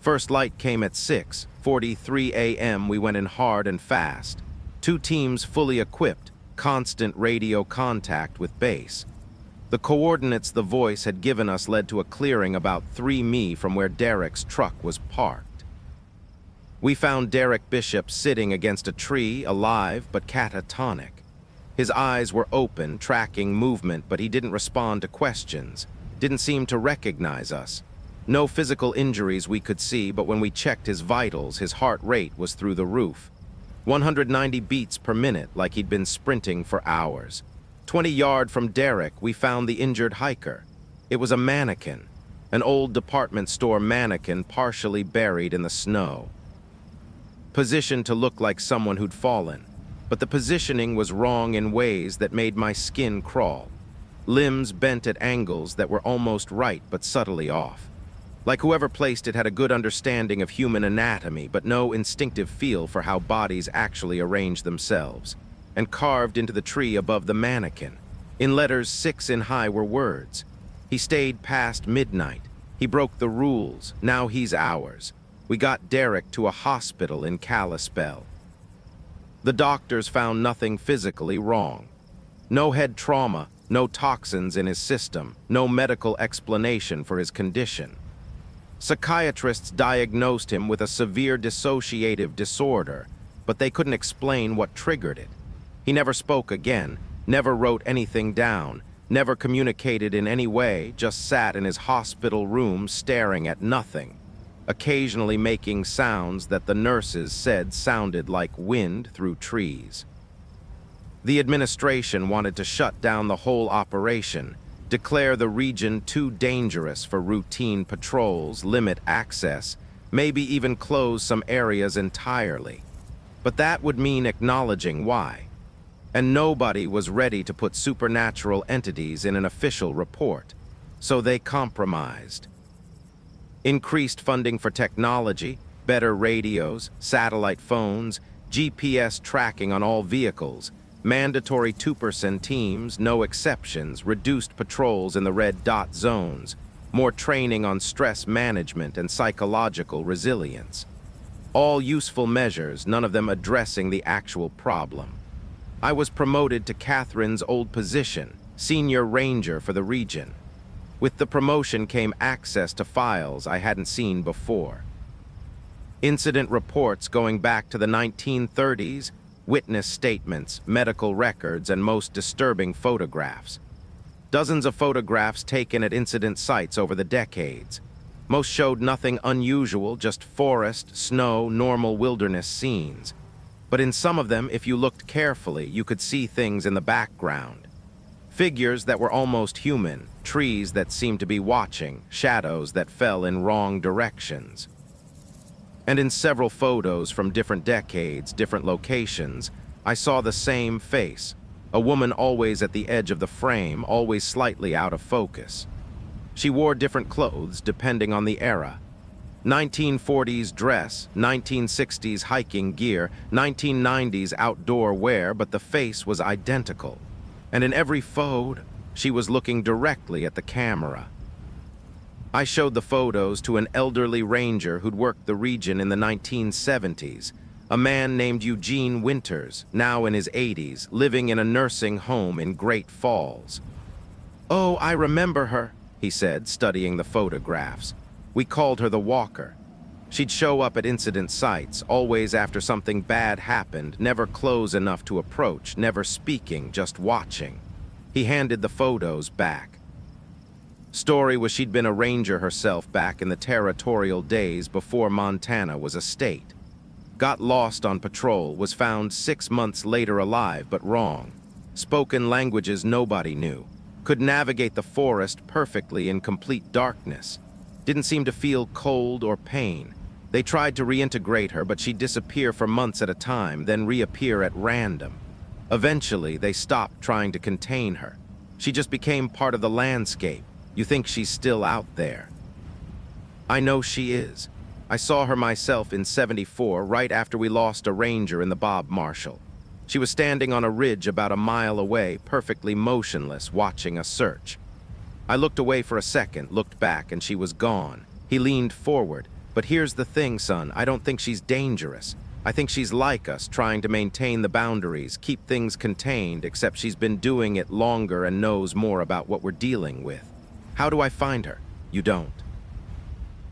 First light came at 6:43 a.m. We went in hard and fast. 2 teams fully equipped, constant radio contact with base. The coordinates the voice had given us led to a clearing about 3 mi from where Derek's truck was parked. We found Derek Bishop sitting against a tree, alive but catatonic. His eyes were open, tracking movement, but he didn't respond to questions, didn't seem to recognize us. No physical injuries we could see, but when we checked his vitals, his heart rate was through the roof. 190 beats per minute, like he'd been sprinting for hours. 20 yards from Derek, we found the injured hiker. It was a mannequin, an old department store mannequin partially buried in the snow. Positioned to look like someone who'd fallen, but the positioning was wrong in ways that made my skin crawl. Limbs bent at angles that were almost right but subtly off. Like whoever placed it had a good understanding of human anatomy, but no instinctive feel for how bodies actually arrange themselves. And carved into the tree above the mannequin, in letters 6 in high, were words. He stayed past midnight. He broke the rules. Now he's ours. We got Derek to a hospital in Kalispell. The doctors found nothing physically wrong. No head trauma, no toxins in his system, no medical explanation for his condition. Psychiatrists diagnosed him with a severe dissociative disorder, but they couldn't explain what triggered it. He never spoke again, never wrote anything down, never communicated in any way, just sat in his hospital room staring at nothing, occasionally making sounds that the nurses said sounded like wind through trees. The administration wanted to shut down the whole operation, declare the region too dangerous for routine patrols, limit access, maybe even close some areas entirely. But that would mean acknowledging why. And nobody was ready to put supernatural entities in an official report, so they compromised. Increased funding for technology, better radios, satellite phones, GPS tracking on all vehicles, mandatory 2% teams, no exceptions, reduced patrols in the red dot zones, more training on stress management and psychological resilience. All useful measures, none of them addressing the actual problem. I was promoted to Catherine's old position, senior ranger for the region. With the promotion came access to files I hadn't seen before. Incident reports going back to the 1930s, witness statements, medical records, and most disturbing photographs. Dozens of photographs taken at incident sites over the decades. Most showed nothing unusual, just forest, snow, normal wilderness scenes. But in some of them, if you looked carefully, you could see things in the background. Figures that were almost human, trees that seemed to be watching, shadows that fell in wrong directions. And in several photos from different decades, different locations, I saw the same face, a woman always at the edge of the frame, always slightly out of focus. She wore different clothes depending on the era. 1940s dress, 1960s hiking gear, 1990s outdoor wear, but the face was identical. And in every photo, she was looking directly at the camera. I showed the photos to an elderly ranger who'd worked the region in the 1970s, a man named Eugene Winters, now in his 80s, living in a nursing home in Great Falls. "Oh, I remember her," he said, studying the photographs. "We called her the Walker. She'd show up at incident sites, always after something bad happened, never close enough to approach, never speaking, just watching." He handed the photos back. Story was she'd been a ranger herself back in the territorial days before Montana was a state. Got lost on patrol, was found 6 months later alive, but wrong. Spoken languages nobody knew. Could navigate the forest perfectly in complete darkness. Didn't seem to feel cold or pain. They tried to reintegrate her, but she'd disappear for months at a time, then reappear at random. Eventually, they stopped trying to contain her. She just became part of the landscape. You think she's still out there. I know she is. I saw her myself in '74, right after we lost a ranger in the Bob Marshall. She was standing on a ridge about a mile away, perfectly motionless, watching a search. I looked away for a second, looked back, and she was gone. He leaned forward. "But here's the thing, son, I don't think she's dangerous. I think she's like us, trying to maintain the boundaries, keep things contained, except she's been doing it longer and knows more about what we're dealing with. How do I find her? You don't.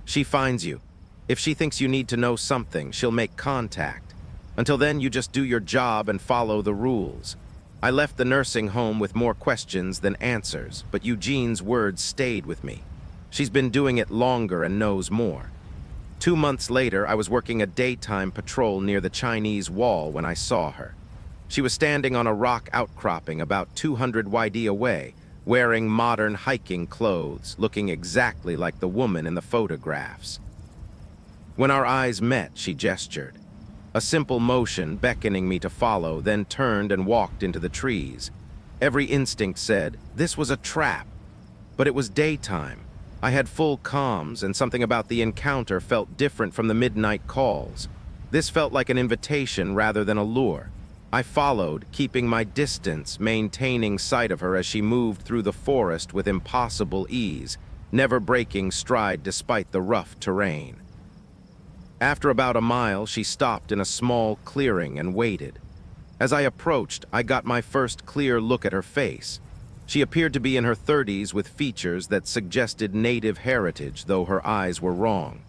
She finds you. If she thinks you need to know something, she'll make contact. Until then, you just do your job and follow the rules." I left the nursing home with more questions than answers, but Eugene's words stayed with me. She's been doing it longer and knows more. 2 months later, I was working a daytime patrol near the Chinese wall when I saw her. She was standing on a rock outcropping about 200 YD away, wearing modern hiking clothes, looking exactly like the woman in the photographs. When our eyes met, she gestured. A simple motion beckoning me to follow, then turned and walked into the trees. Every instinct said, this was a trap. But it was daytime. I had full comms, and something about the encounter felt different from the midnight calls. This felt like an invitation rather than a lure. I followed, keeping my distance, maintaining sight of her as she moved through the forest with impossible ease, never breaking stride despite the rough terrain. After about a mile, she stopped in a small clearing and waited. As I approached, I got my first clear look at her face. She appeared to be in her 30s with features that suggested native heritage, though her eyes were wrong.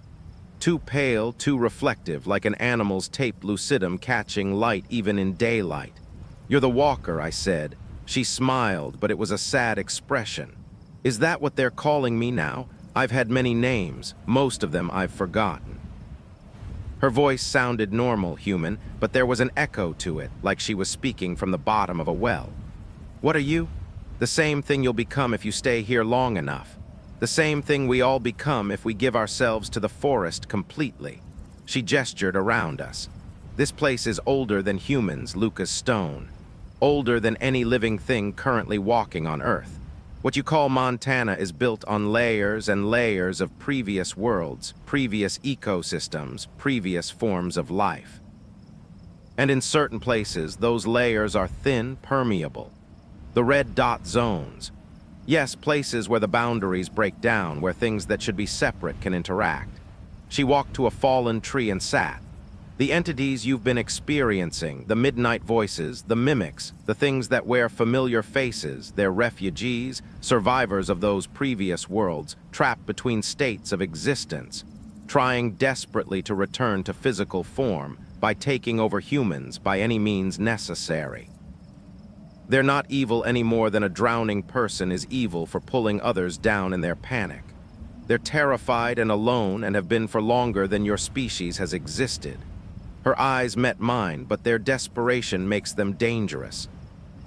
Too pale, too reflective, like an animal's tape lucidum catching light even in daylight. "You're the walker," I said. She smiled, but it was a sad expression. "Is that what they're calling me now? I've had many names, most of them I've forgotten." Her voice sounded normal, human, but there was an echo to it, like she was speaking from the bottom of a well. "What are you?" "The same thing you'll become if you stay here long enough. The same thing we all become if we give ourselves to the forest completely." She gestured around us. "This place is older than humans, Lucas Stone. Older than any living thing currently walking on Earth. What you call Montana is built on layers and layers of previous worlds, previous ecosystems, previous forms of life. And in certain places, those layers are thin, permeable. The red dot zones. Yes, places where the boundaries break down, where things that should be separate can interact." She walked to a fallen tree and sat. "The entities you've been experiencing, the midnight voices, the mimics, the things that wear familiar faces, they're refugees, survivors of those previous worlds, trapped between states of existence, trying desperately to return to physical form by taking over humans by any means necessary. They're not evil any more than a drowning person is evil for pulling others down in their panic. They're terrified and alone and have been for longer than your species has existed." Her eyes met mine, but their desperation makes them dangerous.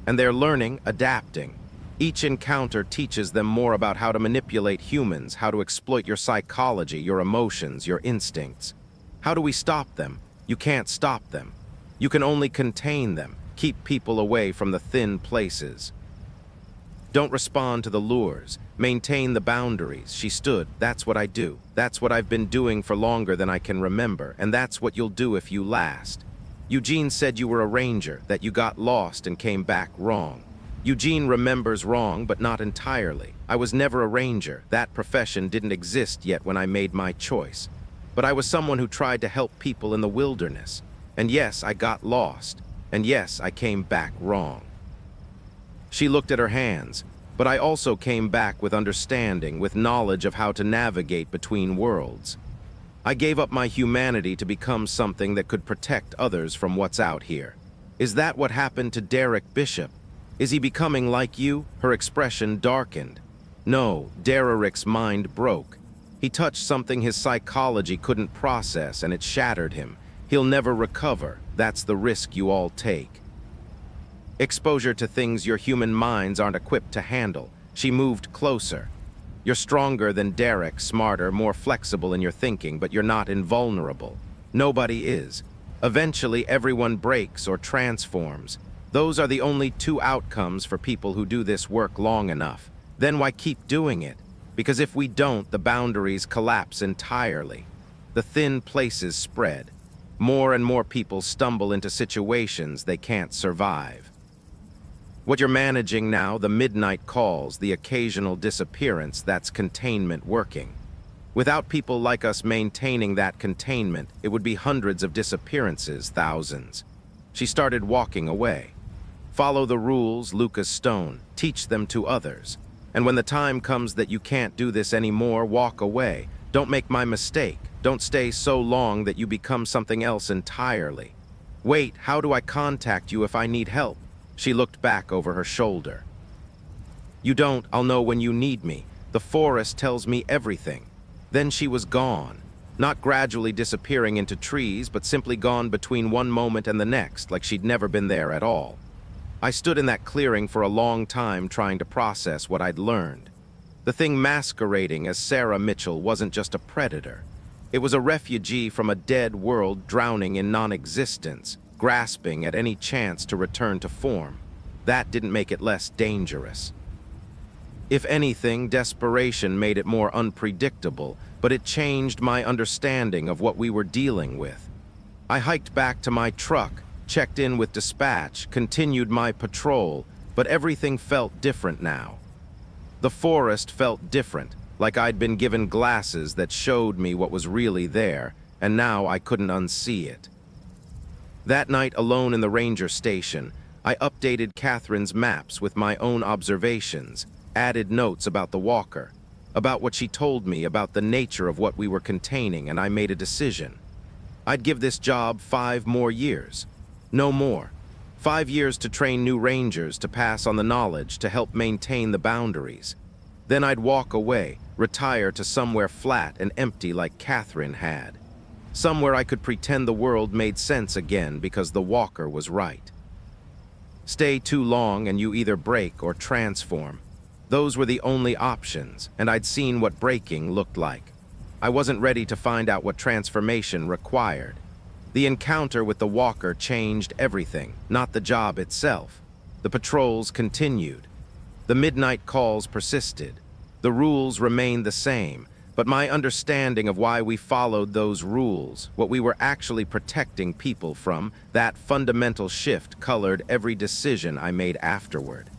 "And they're learning, adapting. Each encounter teaches them more about how to manipulate humans, how to exploit your psychology, your emotions, your instincts. How do we stop them? You can't stop them. You can only contain them. Keep people away from the thin places. Don't respond to the lures. Maintain the boundaries." She stood. "That's what I do. That's what I've been doing for longer than I can remember, and that's what you'll do if you last. Eugene said you were a ranger, that you got lost and came back wrong. Eugene remembers wrong, but not entirely. I was never a ranger. That profession didn't exist yet when I made my choice. But I was someone who tried to help people in the wilderness. And yes, I got lost. And yes, I came back wrong." She looked at her hands. "But I also came back with understanding, with knowledge of how to navigate between worlds. I gave up my humanity to become something that could protect others from what's out here. Is that what happened to Derek Bishop? Is he becoming like you?" Her expression darkened. "No, Derek's mind broke. He touched something his psychology couldn't process, and it shattered him. He'll never recover. That's the risk you all take. Exposure to things your human minds aren't equipped to handle." She moved closer. "You're stronger than Derek, smarter, more flexible in your thinking, but you're not invulnerable. Nobody is. Eventually, everyone breaks or transforms. Those are the only two outcomes for people who do this work long enough. Then why keep doing it? Because if we don't, the boundaries collapse entirely. The thin places spread. More and more people stumble into situations they can't survive. What you're managing now, the midnight calls, the occasional disappearance, that's containment working. Without people like us maintaining that containment, it would be hundreds of disappearances, thousands." She started walking away. "Follow the rules, Lucas Stone. Teach them to others. And when the time comes that you can't do this anymore, walk away. Don't make my mistake. Don't stay so long that you become something else entirely. Wait, how do I contact you if I need help?" She looked back over her shoulder. "You don't, I'll know when you need me. The forest tells me everything." Then she was gone. Not gradually disappearing into trees, but simply gone between one moment and the next, like she'd never been there at all. I stood in that clearing for a long time trying to process what I'd learned. The thing masquerading as Sarah Mitchell wasn't just a predator. It was a refugee from a dead world drowning in non-existence, grasping at any chance to return to form. That didn't make it less dangerous. If anything, desperation made it more unpredictable, but it changed my understanding of what we were dealing with. I hiked back to my truck, checked in with dispatch, continued my patrol, but everything felt different now. The forest felt different, like I'd been given glasses that showed me what was really there, and now I couldn't unsee it. That night, alone in the ranger station, I updated Catherine's maps with my own observations, added notes about the walker, about what she told me about the nature of what we were containing, and I made a decision. I'd give this job 5 more years. No more. 5 years to train new rangers to pass on the knowledge to help maintain the boundaries. Then I'd walk away, retire to somewhere flat and empty like Catherine had. Somewhere I could pretend the world made sense again because the walker was right. Stay too long and you either break or transform. Those were the only options, and I'd seen what breaking looked like. I wasn't ready to find out what transformation required. The encounter with the walker changed everything, not the job itself. The patrols continued. The midnight calls persisted. The rules remained the same, but my understanding of why we followed those rules, what we were actually protecting people from, that fundamental shift colored every decision I made afterward.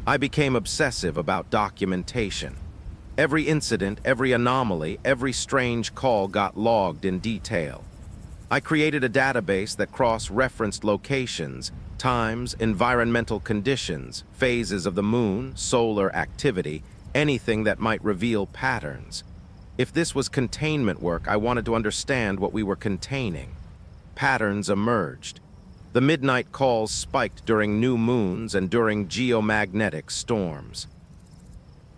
I became obsessive about documentation. Every incident, every anomaly, every strange call got logged in detail. I created a database that cross-referenced locations, times, environmental conditions, phases of the moon, solar activity, anything that might reveal patterns. If this was containment work, I wanted to understand what we were containing. Patterns emerged. The midnight calls spiked during new moons and during geomagnetic storms.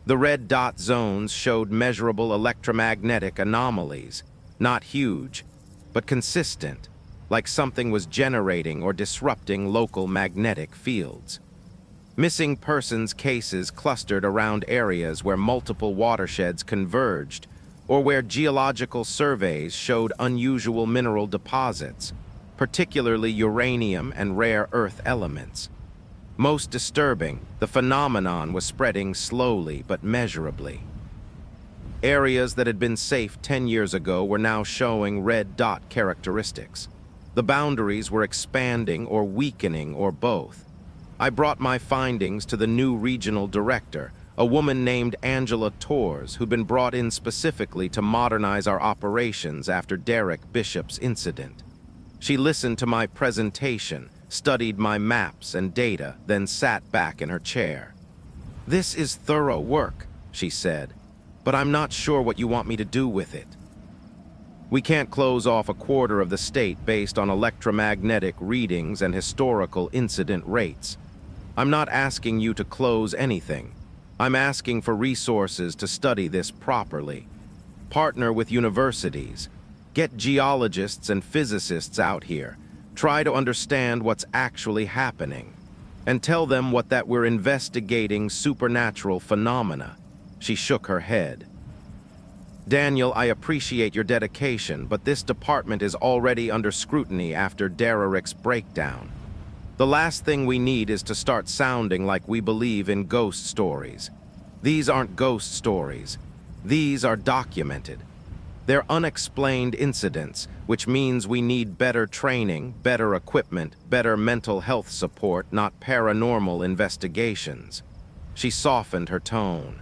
The red dot zones showed measurable electromagnetic anomalies, not huge, but consistent, like something was generating or disrupting local magnetic fields. Missing persons cases clustered around areas where multiple watersheds converged, or where geological surveys showed unusual mineral deposits, particularly uranium and rare earth elements. Most disturbing, the phenomenon was spreading slowly but measurably. Areas that had been safe 10 years ago were now showing red dot characteristics. The boundaries were expanding or weakening or both. I brought my findings to the new regional director, a woman named Angela Torres, who'd been brought in specifically to modernize our operations after Derek Bishop's incident. She listened to my presentation, studied my maps and data, then sat back in her chair. "This is thorough work," she said, "but I'm not sure what you want me to do with it. We can't close off a quarter of the state based on electromagnetic readings and historical incident rates. I'm not asking you to close anything. I'm asking for resources to study this properly. Partner with universities. Get geologists and physicists out here. Try to understand what's actually happening. And tell them what that we're investigating supernatural phenomena." She shook her head. "Daniel, I appreciate your dedication, but this department is already under scrutiny after Derek's breakdown. The last thing we need is to start sounding like we believe in ghost stories. These aren't ghost stories. These are documented. They're unexplained incidents, which means we need better training, better equipment, better mental health support, not paranormal investigations." She softened her tone.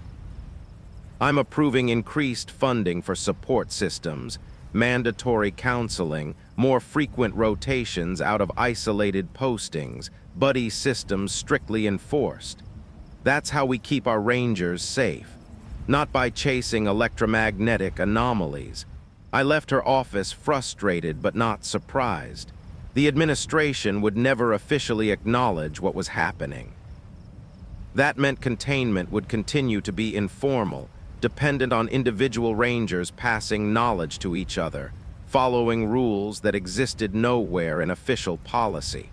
"I'm approving increased funding for support systems, mandatory counseling, more frequent rotations out of isolated postings, buddy systems strictly enforced. That's how we keep our rangers safe. Not by chasing electromagnetic anomalies." I left her office frustrated but not surprised. The administration would never officially acknowledge what was happening. That meant containment would continue to be informal, dependent on individual rangers passing knowledge to each other, following rules that existed nowhere in official policy.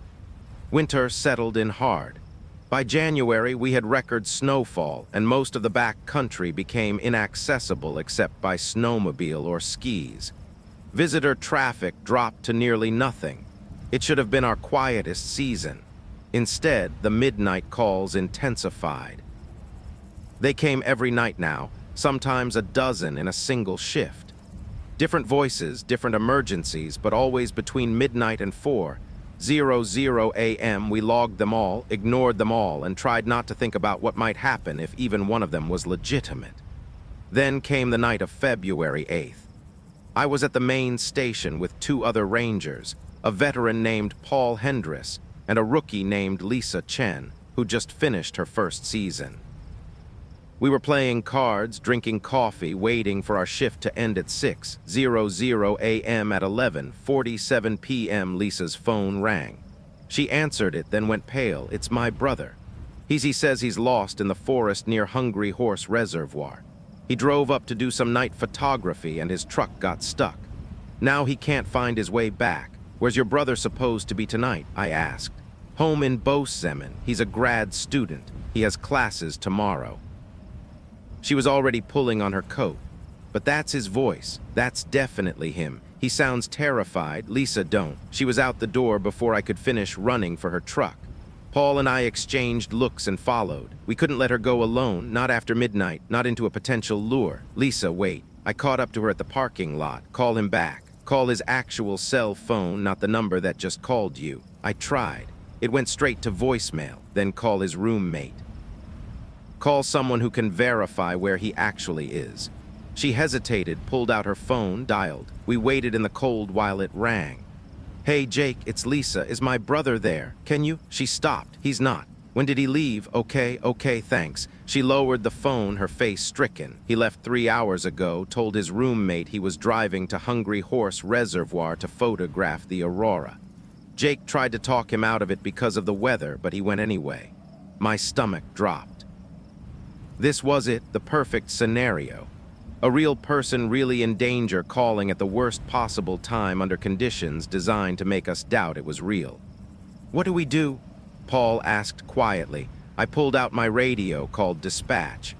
Winter settled in hard. By January, we had record snowfall, and most of the back country became inaccessible except by snowmobile or skis. Visitor traffic dropped to nearly nothing. It should have been our quietest season. Instead, the midnight calls intensified. They came every night now, sometimes a dozen in a single shift. Different voices, different emergencies, but always between midnight and 4:00 a.m. we logged them all, ignored them all, and tried not to think about what might happen if even one of them was legitimate. Then came the night of February 8th. I was at the main station with 2 other rangers, a veteran named Paul Hendris and a rookie named Lisa Chen, who just finished her first season. We were playing cards, drinking coffee, waiting for our shift to end at 6:00 a.m. At 11:47 p.m. Lisa's phone rang. She answered it, then went pale. It's my brother. He says he's lost in the forest near Hungry Horse Reservoir. He drove up to do some night photography and his truck got stuck. Now he can't find his way back. Where's your brother supposed to be tonight? I asked. Home in Bozeman. He's a grad student. He has classes tomorrow. She was already pulling on her coat. But that's his voice. That's definitely him. He sounds terrified. Lisa, don't. She was out the door before I could finish running for her truck. Paul and I exchanged looks and followed. We couldn't let her go alone, not after midnight, not into a potential lure. Lisa, wait. I caught up to her at the parking lot. Call him back. Call his actual cell phone, not the number that just called you. I tried. It went straight to voicemail. Then call his roommate. Call someone who can verify where he actually is. She hesitated, pulled out her phone, dialed. We waited in the cold while it rang. Hey, Jake, it's Lisa. Is my brother there? Can you? She stopped. He's not. When did he leave? Okay, thanks. She lowered the phone, her face stricken. He left 3 hours ago, told his roommate he was driving to Hungry Horse Reservoir to photograph the aurora. Jake tried to talk him out of it because of the weather, but he went anyway. My stomach dropped. This was it, the perfect scenario. A real person really in danger calling at the worst possible time under conditions designed to make us doubt it was real. What do we do? Paul asked quietly. I pulled out my radio, called dispatch.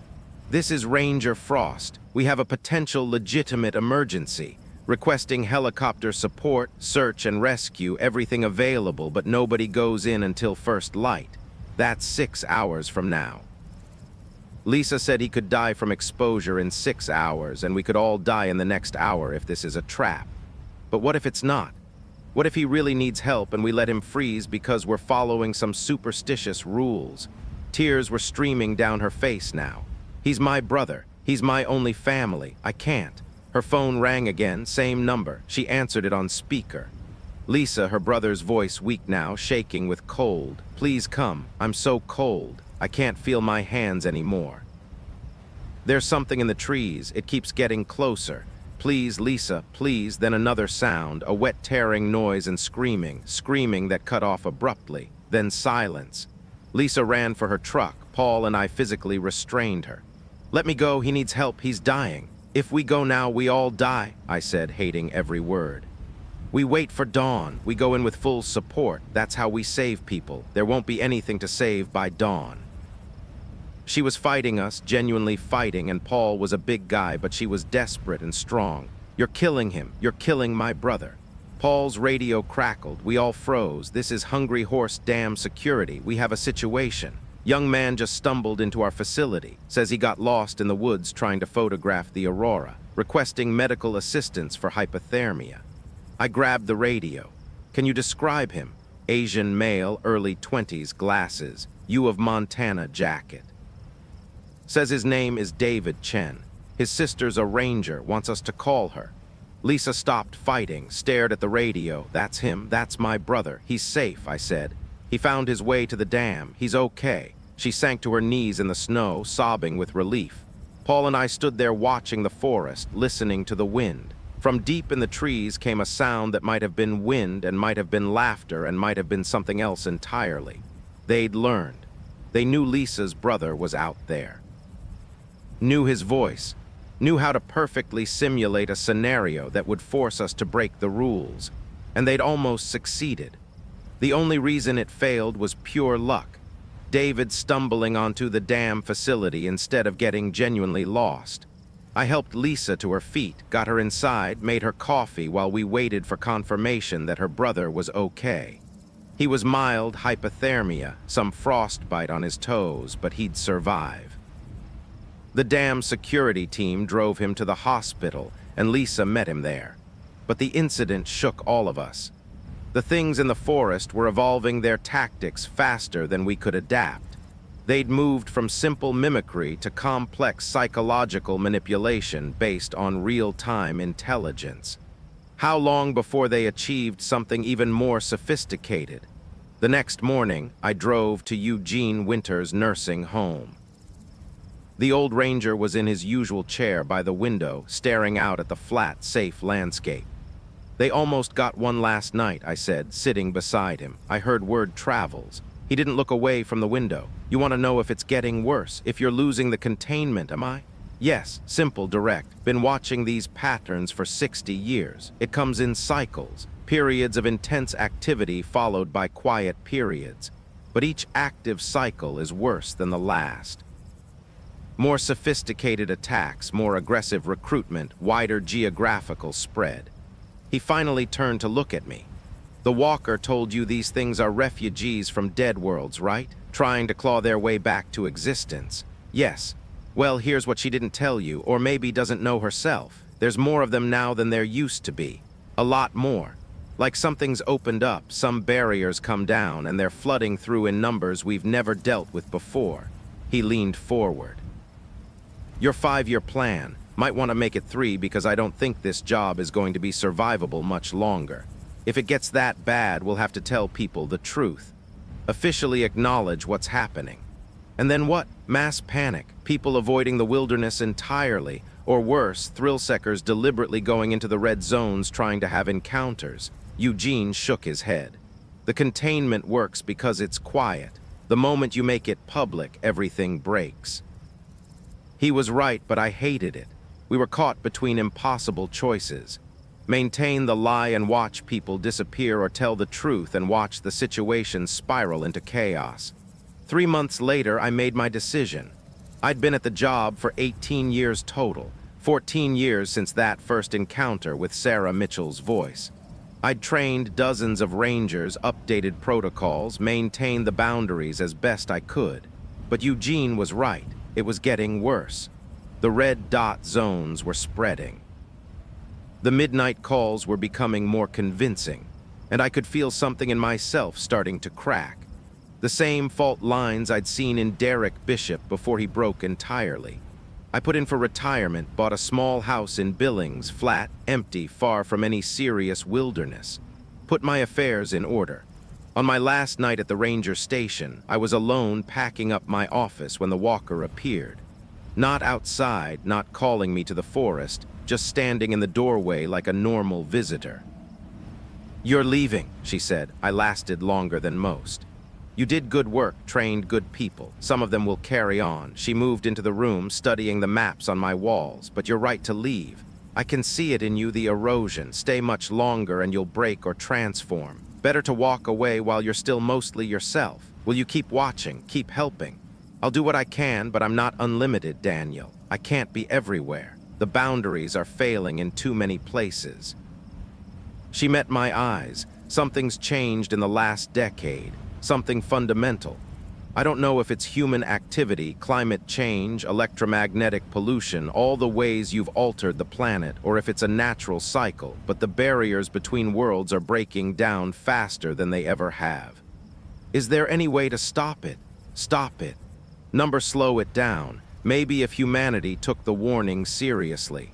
This is Ranger Frost. We have a potential legitimate emergency. Requesting helicopter support, search and rescue, everything available, but nobody goes in until first light. That's 6 hours from now. Lisa said he could die from exposure in 6 hours, and we could all die in the next hour if this is a trap. But what if it's not? What if he really needs help and we let him freeze because we're following some superstitious rules? Tears were streaming down her face now. He's my brother. He's my only family. I can't. Her phone rang again, same number. She answered it on speaker. Lisa, her brother's voice weak now, shaking with cold. Please come. I'm so cold. I can't feel my hands anymore. There's something in the trees. It keeps getting closer. Please, Lisa, please. Then another sound, a wet tearing noise and screaming that cut off abruptly. Then silence. Lisa ran for her truck. Paul and I physically restrained her. Let me go. He needs help. He's dying. If we go now, we all die, I said, hating every word. We wait for dawn. We go in with full support. That's how we save people. There won't be anything to save by dawn. She was fighting us, genuinely fighting, and Paul was a big guy, but she was desperate and strong. You're killing him. You're killing my brother. Paul's radio crackled. We all froze. This is Hungry Horse Dam security. We have a situation. Young man just stumbled into our facility. Says he got lost in the woods trying to photograph the aurora. Requesting medical assistance for hypothermia. I grabbed the radio. Can you describe him? Asian male, early 20s, glasses. U of Montana jacket. Says his name is David Chen. His sister's a ranger, wants us to call her. Lisa stopped fighting, stared at the radio. That's him, that's my brother. He's safe, I said. He found his way to the dam. He's okay. She sank to her knees in the snow, sobbing with relief. Paul and I stood there watching the forest, listening to the wind. From deep in the trees came a sound that might have been wind and might have been laughter and might have been something else entirely. They'd learned. They knew Lisa's brother was out there. Knew his voice, knew how to perfectly simulate a scenario that would force us to break the rules, and they'd almost succeeded. The only reason it failed was pure luck. David stumbling onto the dam facility instead of getting genuinely lost. I helped Lisa to her feet, got her inside, made her coffee while we waited for confirmation that her brother was okay. He was mild hypothermia, some frostbite on his toes, but he'd survive. The damn security team drove him to the hospital, and Lisa met him there. But the incident shook all of us. The things in the forest were evolving their tactics faster than we could adapt. They'd moved from simple mimicry to complex psychological manipulation based on real-time intelligence. How long before they achieved something even more sophisticated? The next morning, I drove to Eugene Winter's nursing home. The old ranger was in his usual chair by the window, staring out at the flat, safe landscape. "They almost got one last night," I said, sitting beside him. "I heard word travels." He didn't look away from the window. "You want to know if it's getting worse, if you're losing the containment, am I?" "Yes, simple, direct. Been watching these patterns for 60 years. It comes in cycles, periods of intense activity followed by quiet periods. But each active cycle is worse than the last. More sophisticated attacks, more aggressive recruitment, wider geographical spread." He finally turned to look at me. "The Walker told you these things are refugees from dead worlds, right? Trying to claw their way back to existence." "Yes. Well, here's what she didn't tell you, or maybe doesn't know herself. There's more of them now than there used to be. A lot more. Like something's opened up, some barriers come down, and they're flooding through in numbers we've never dealt with before." He leaned forward. "Your 5-year plan. Might want to make it 3 because I don't think this job is going to be survivable much longer. If it gets that bad, we'll have to tell people the truth. Officially acknowledge what's happening. And then what? Mass panic, people avoiding the wilderness entirely, or worse, thrill-seekers deliberately going into the red zones trying to have encounters." Eugene shook his head. "The containment works because it's quiet. The moment you make it public, everything breaks." He was right, but I hated it. We were caught between impossible choices. Maintain the lie and watch people disappear, or tell the truth and watch the situation spiral into chaos. 3 months later, I made my decision. I'd been at the job for 18 years total, 14 years since that first encounter with Sarah Mitchell's voice. I'd trained dozens of rangers, updated protocols, maintained the boundaries as best I could. But Eugene was right. It was getting worse. The red dot zones were spreading. The midnight calls were becoming more convincing, and I could feel something in myself starting to crack. The same fault lines I'd seen in Derek Bishop before he broke entirely. I put in for retirement, bought a small house in Billings, flat, empty, far from any serious wilderness. Put my affairs in order. On my last night at the ranger station, I was alone packing up my office when the Walker appeared. Not outside, not calling me to the forest, just standing in the doorway like a normal visitor. "You're leaving," she said. I lasted longer than most. "You did good work, trained good people. Some of them will carry on." She moved into the room, studying the maps on my walls. "But you're right to leave. I can see it in you, the erosion. Stay much longer and you'll break or transform. Better to walk away while you're still mostly yourself. Will you keep watching, keep helping?" "I'll do what I can, but I'm not unlimited, Daniel. I can't be everywhere. The boundaries are failing in too many places." She met my eyes. Something's changed in the last decade. Something fundamental. I don't know if it's human activity, climate change, electromagnetic pollution, all the ways you've altered the planet, or if it's a natural cycle, but the barriers between worlds are breaking down faster than they ever have. Is there any way to stop it? Stop it. Slow it down. Maybe if humanity took the warning seriously.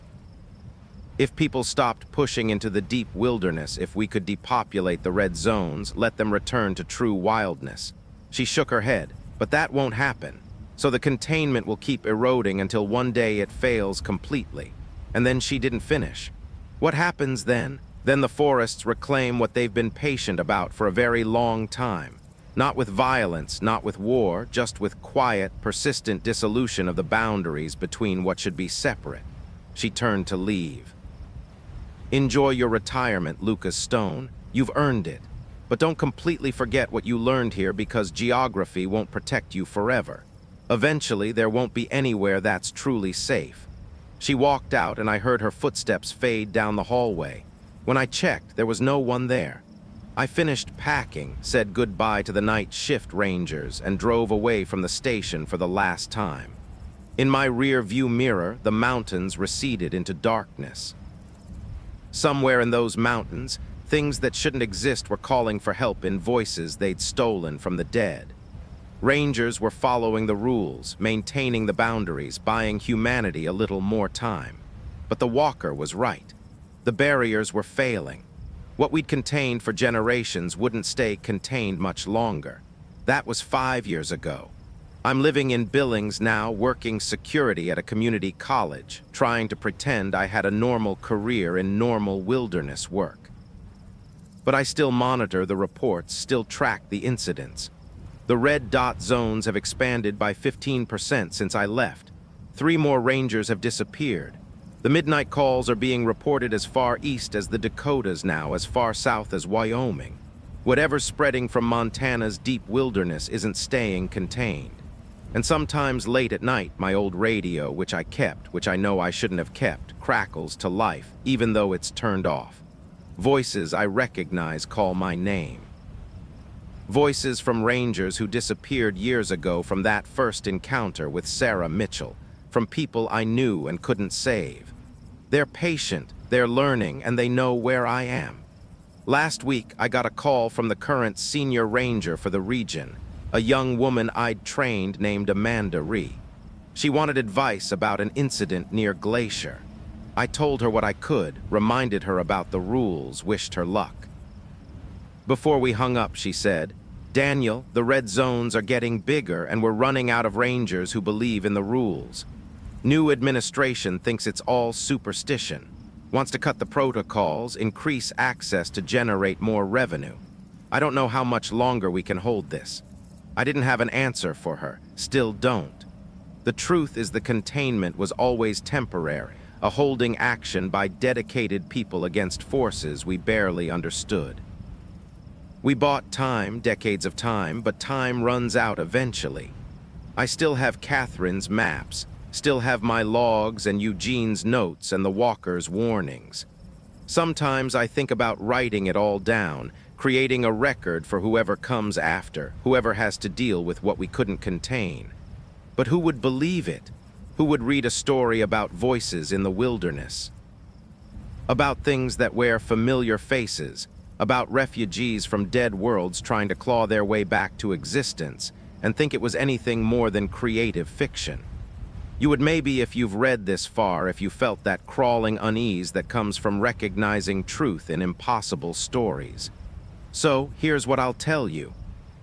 If people stopped pushing into the deep wilderness, if we could depopulate the red zones, let them return to true wildness. She shook her head. "But that won't happen. So the containment will keep eroding until one day it fails completely." And then she didn't finish. "What happens then? Then the forests reclaim what they've been patient about for a very long time. Not with violence, not with war, just with quiet, persistent dissolution of the boundaries between what should be separate." She turned to leave. "Enjoy your retirement, Lucas Stone. You've earned it. But don't completely forget what you learned here, because geography won't protect you forever. Eventually, there won't be anywhere that's truly safe." She walked out, and I heard her footsteps fade down the hallway. When I checked, there was no one there. I finished packing, said goodbye to the night shift rangers, and drove away from the station for the last time. In my rear view mirror, the mountains receded into darkness. Somewhere in those mountains, things that shouldn't exist were calling for help in voices they'd stolen from the dead. Rangers were following the rules, maintaining the boundaries, buying humanity a little more time. But the walker was right. The barriers were failing. What we'd contained for generations wouldn't stay contained much longer. That was 5 years ago. I'm living in Billings now, working security at a community college, trying to pretend I had a normal career in normal wilderness work. But I still monitor the reports, still track the incidents. The red dot zones have expanded by 15% since I left. 3 more rangers have disappeared. The midnight calls are being reported as far east as the Dakotas now, as far south as Wyoming. Whatever's spreading from Montana's deep wilderness isn't staying contained. And sometimes late at night, my old radio, which I kept, which I know I shouldn't have kept, crackles to life, even though it's turned off. Voices I recognize call my name. Voices from rangers who disappeared years ago from that first encounter with Sarah Mitchell, from people I knew and couldn't save. They're patient, they're learning, and they know where I am. Last week, I got a call from the current senior ranger for the region, a young woman I'd trained named Amanda Ree. She wanted advice about an incident near Glacier. I told her what I could, reminded her about the rules, wished her luck. Before we hung up, she said, "Daniel, the red zones are getting bigger and we're running out of rangers who believe in the rules. New administration thinks it's all superstition, wants to cut the protocols, increase access to generate more revenue. I don't know how much longer we can hold this." I didn't have an answer for her, still don't. The truth is the containment was always temporary, a holding action by dedicated people against forces we barely understood. We bought time, decades of time, but time runs out eventually. I still have Catherine's maps, still have my logs and Eugene's notes and the walker's warnings. Sometimes I think about writing it all down, creating a record for whoever comes after, whoever has to deal with what we couldn't contain. But who would believe it? Who would read a story about voices in the wilderness? About things that wear familiar faces, about refugees from dead worlds trying to claw their way back to existence, and think it was anything more than creative fiction. You would maybe, if you've read this far, if you felt that crawling unease that comes from recognizing truth in impossible stories. So, here's what I'll tell you.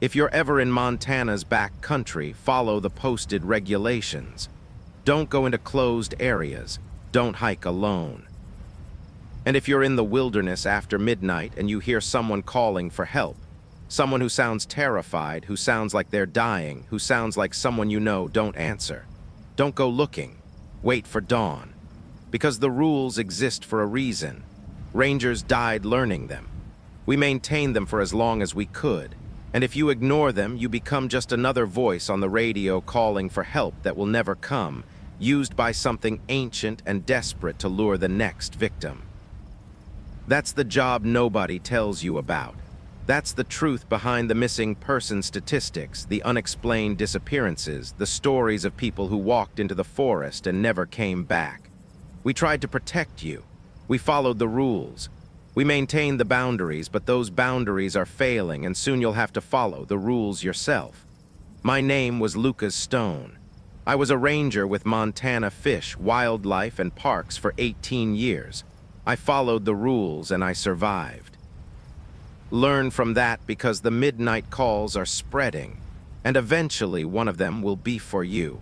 If you're ever in Montana's back country, follow the posted regulations. Don't go into closed areas. Don't hike alone. And if you're in the wilderness after midnight and you hear someone calling for help, someone who sounds terrified, who sounds like they're dying, who sounds like someone you know, don't answer. Don't go looking. Wait for dawn. Because the rules exist for a reason. Rangers died learning them. We maintained them for as long as we could. And if you ignore them, you become just another voice on the radio calling for help that will never come, used by something ancient and desperate to lure the next victim. That's the job nobody tells you about. That's the truth behind the missing person statistics, the unexplained disappearances, the stories of people who walked into the forest and never came back. We tried to protect you. We followed the rules. We maintained the boundaries, but those boundaries are failing, and soon you'll have to follow the rules yourself. My name was Lucas Stone. I was a ranger with Montana Fish, Wildlife, and Parks for 18 years. I followed the rules and I survived. Learn from that because the midnight calls are spreading, and eventually one of them will be for you.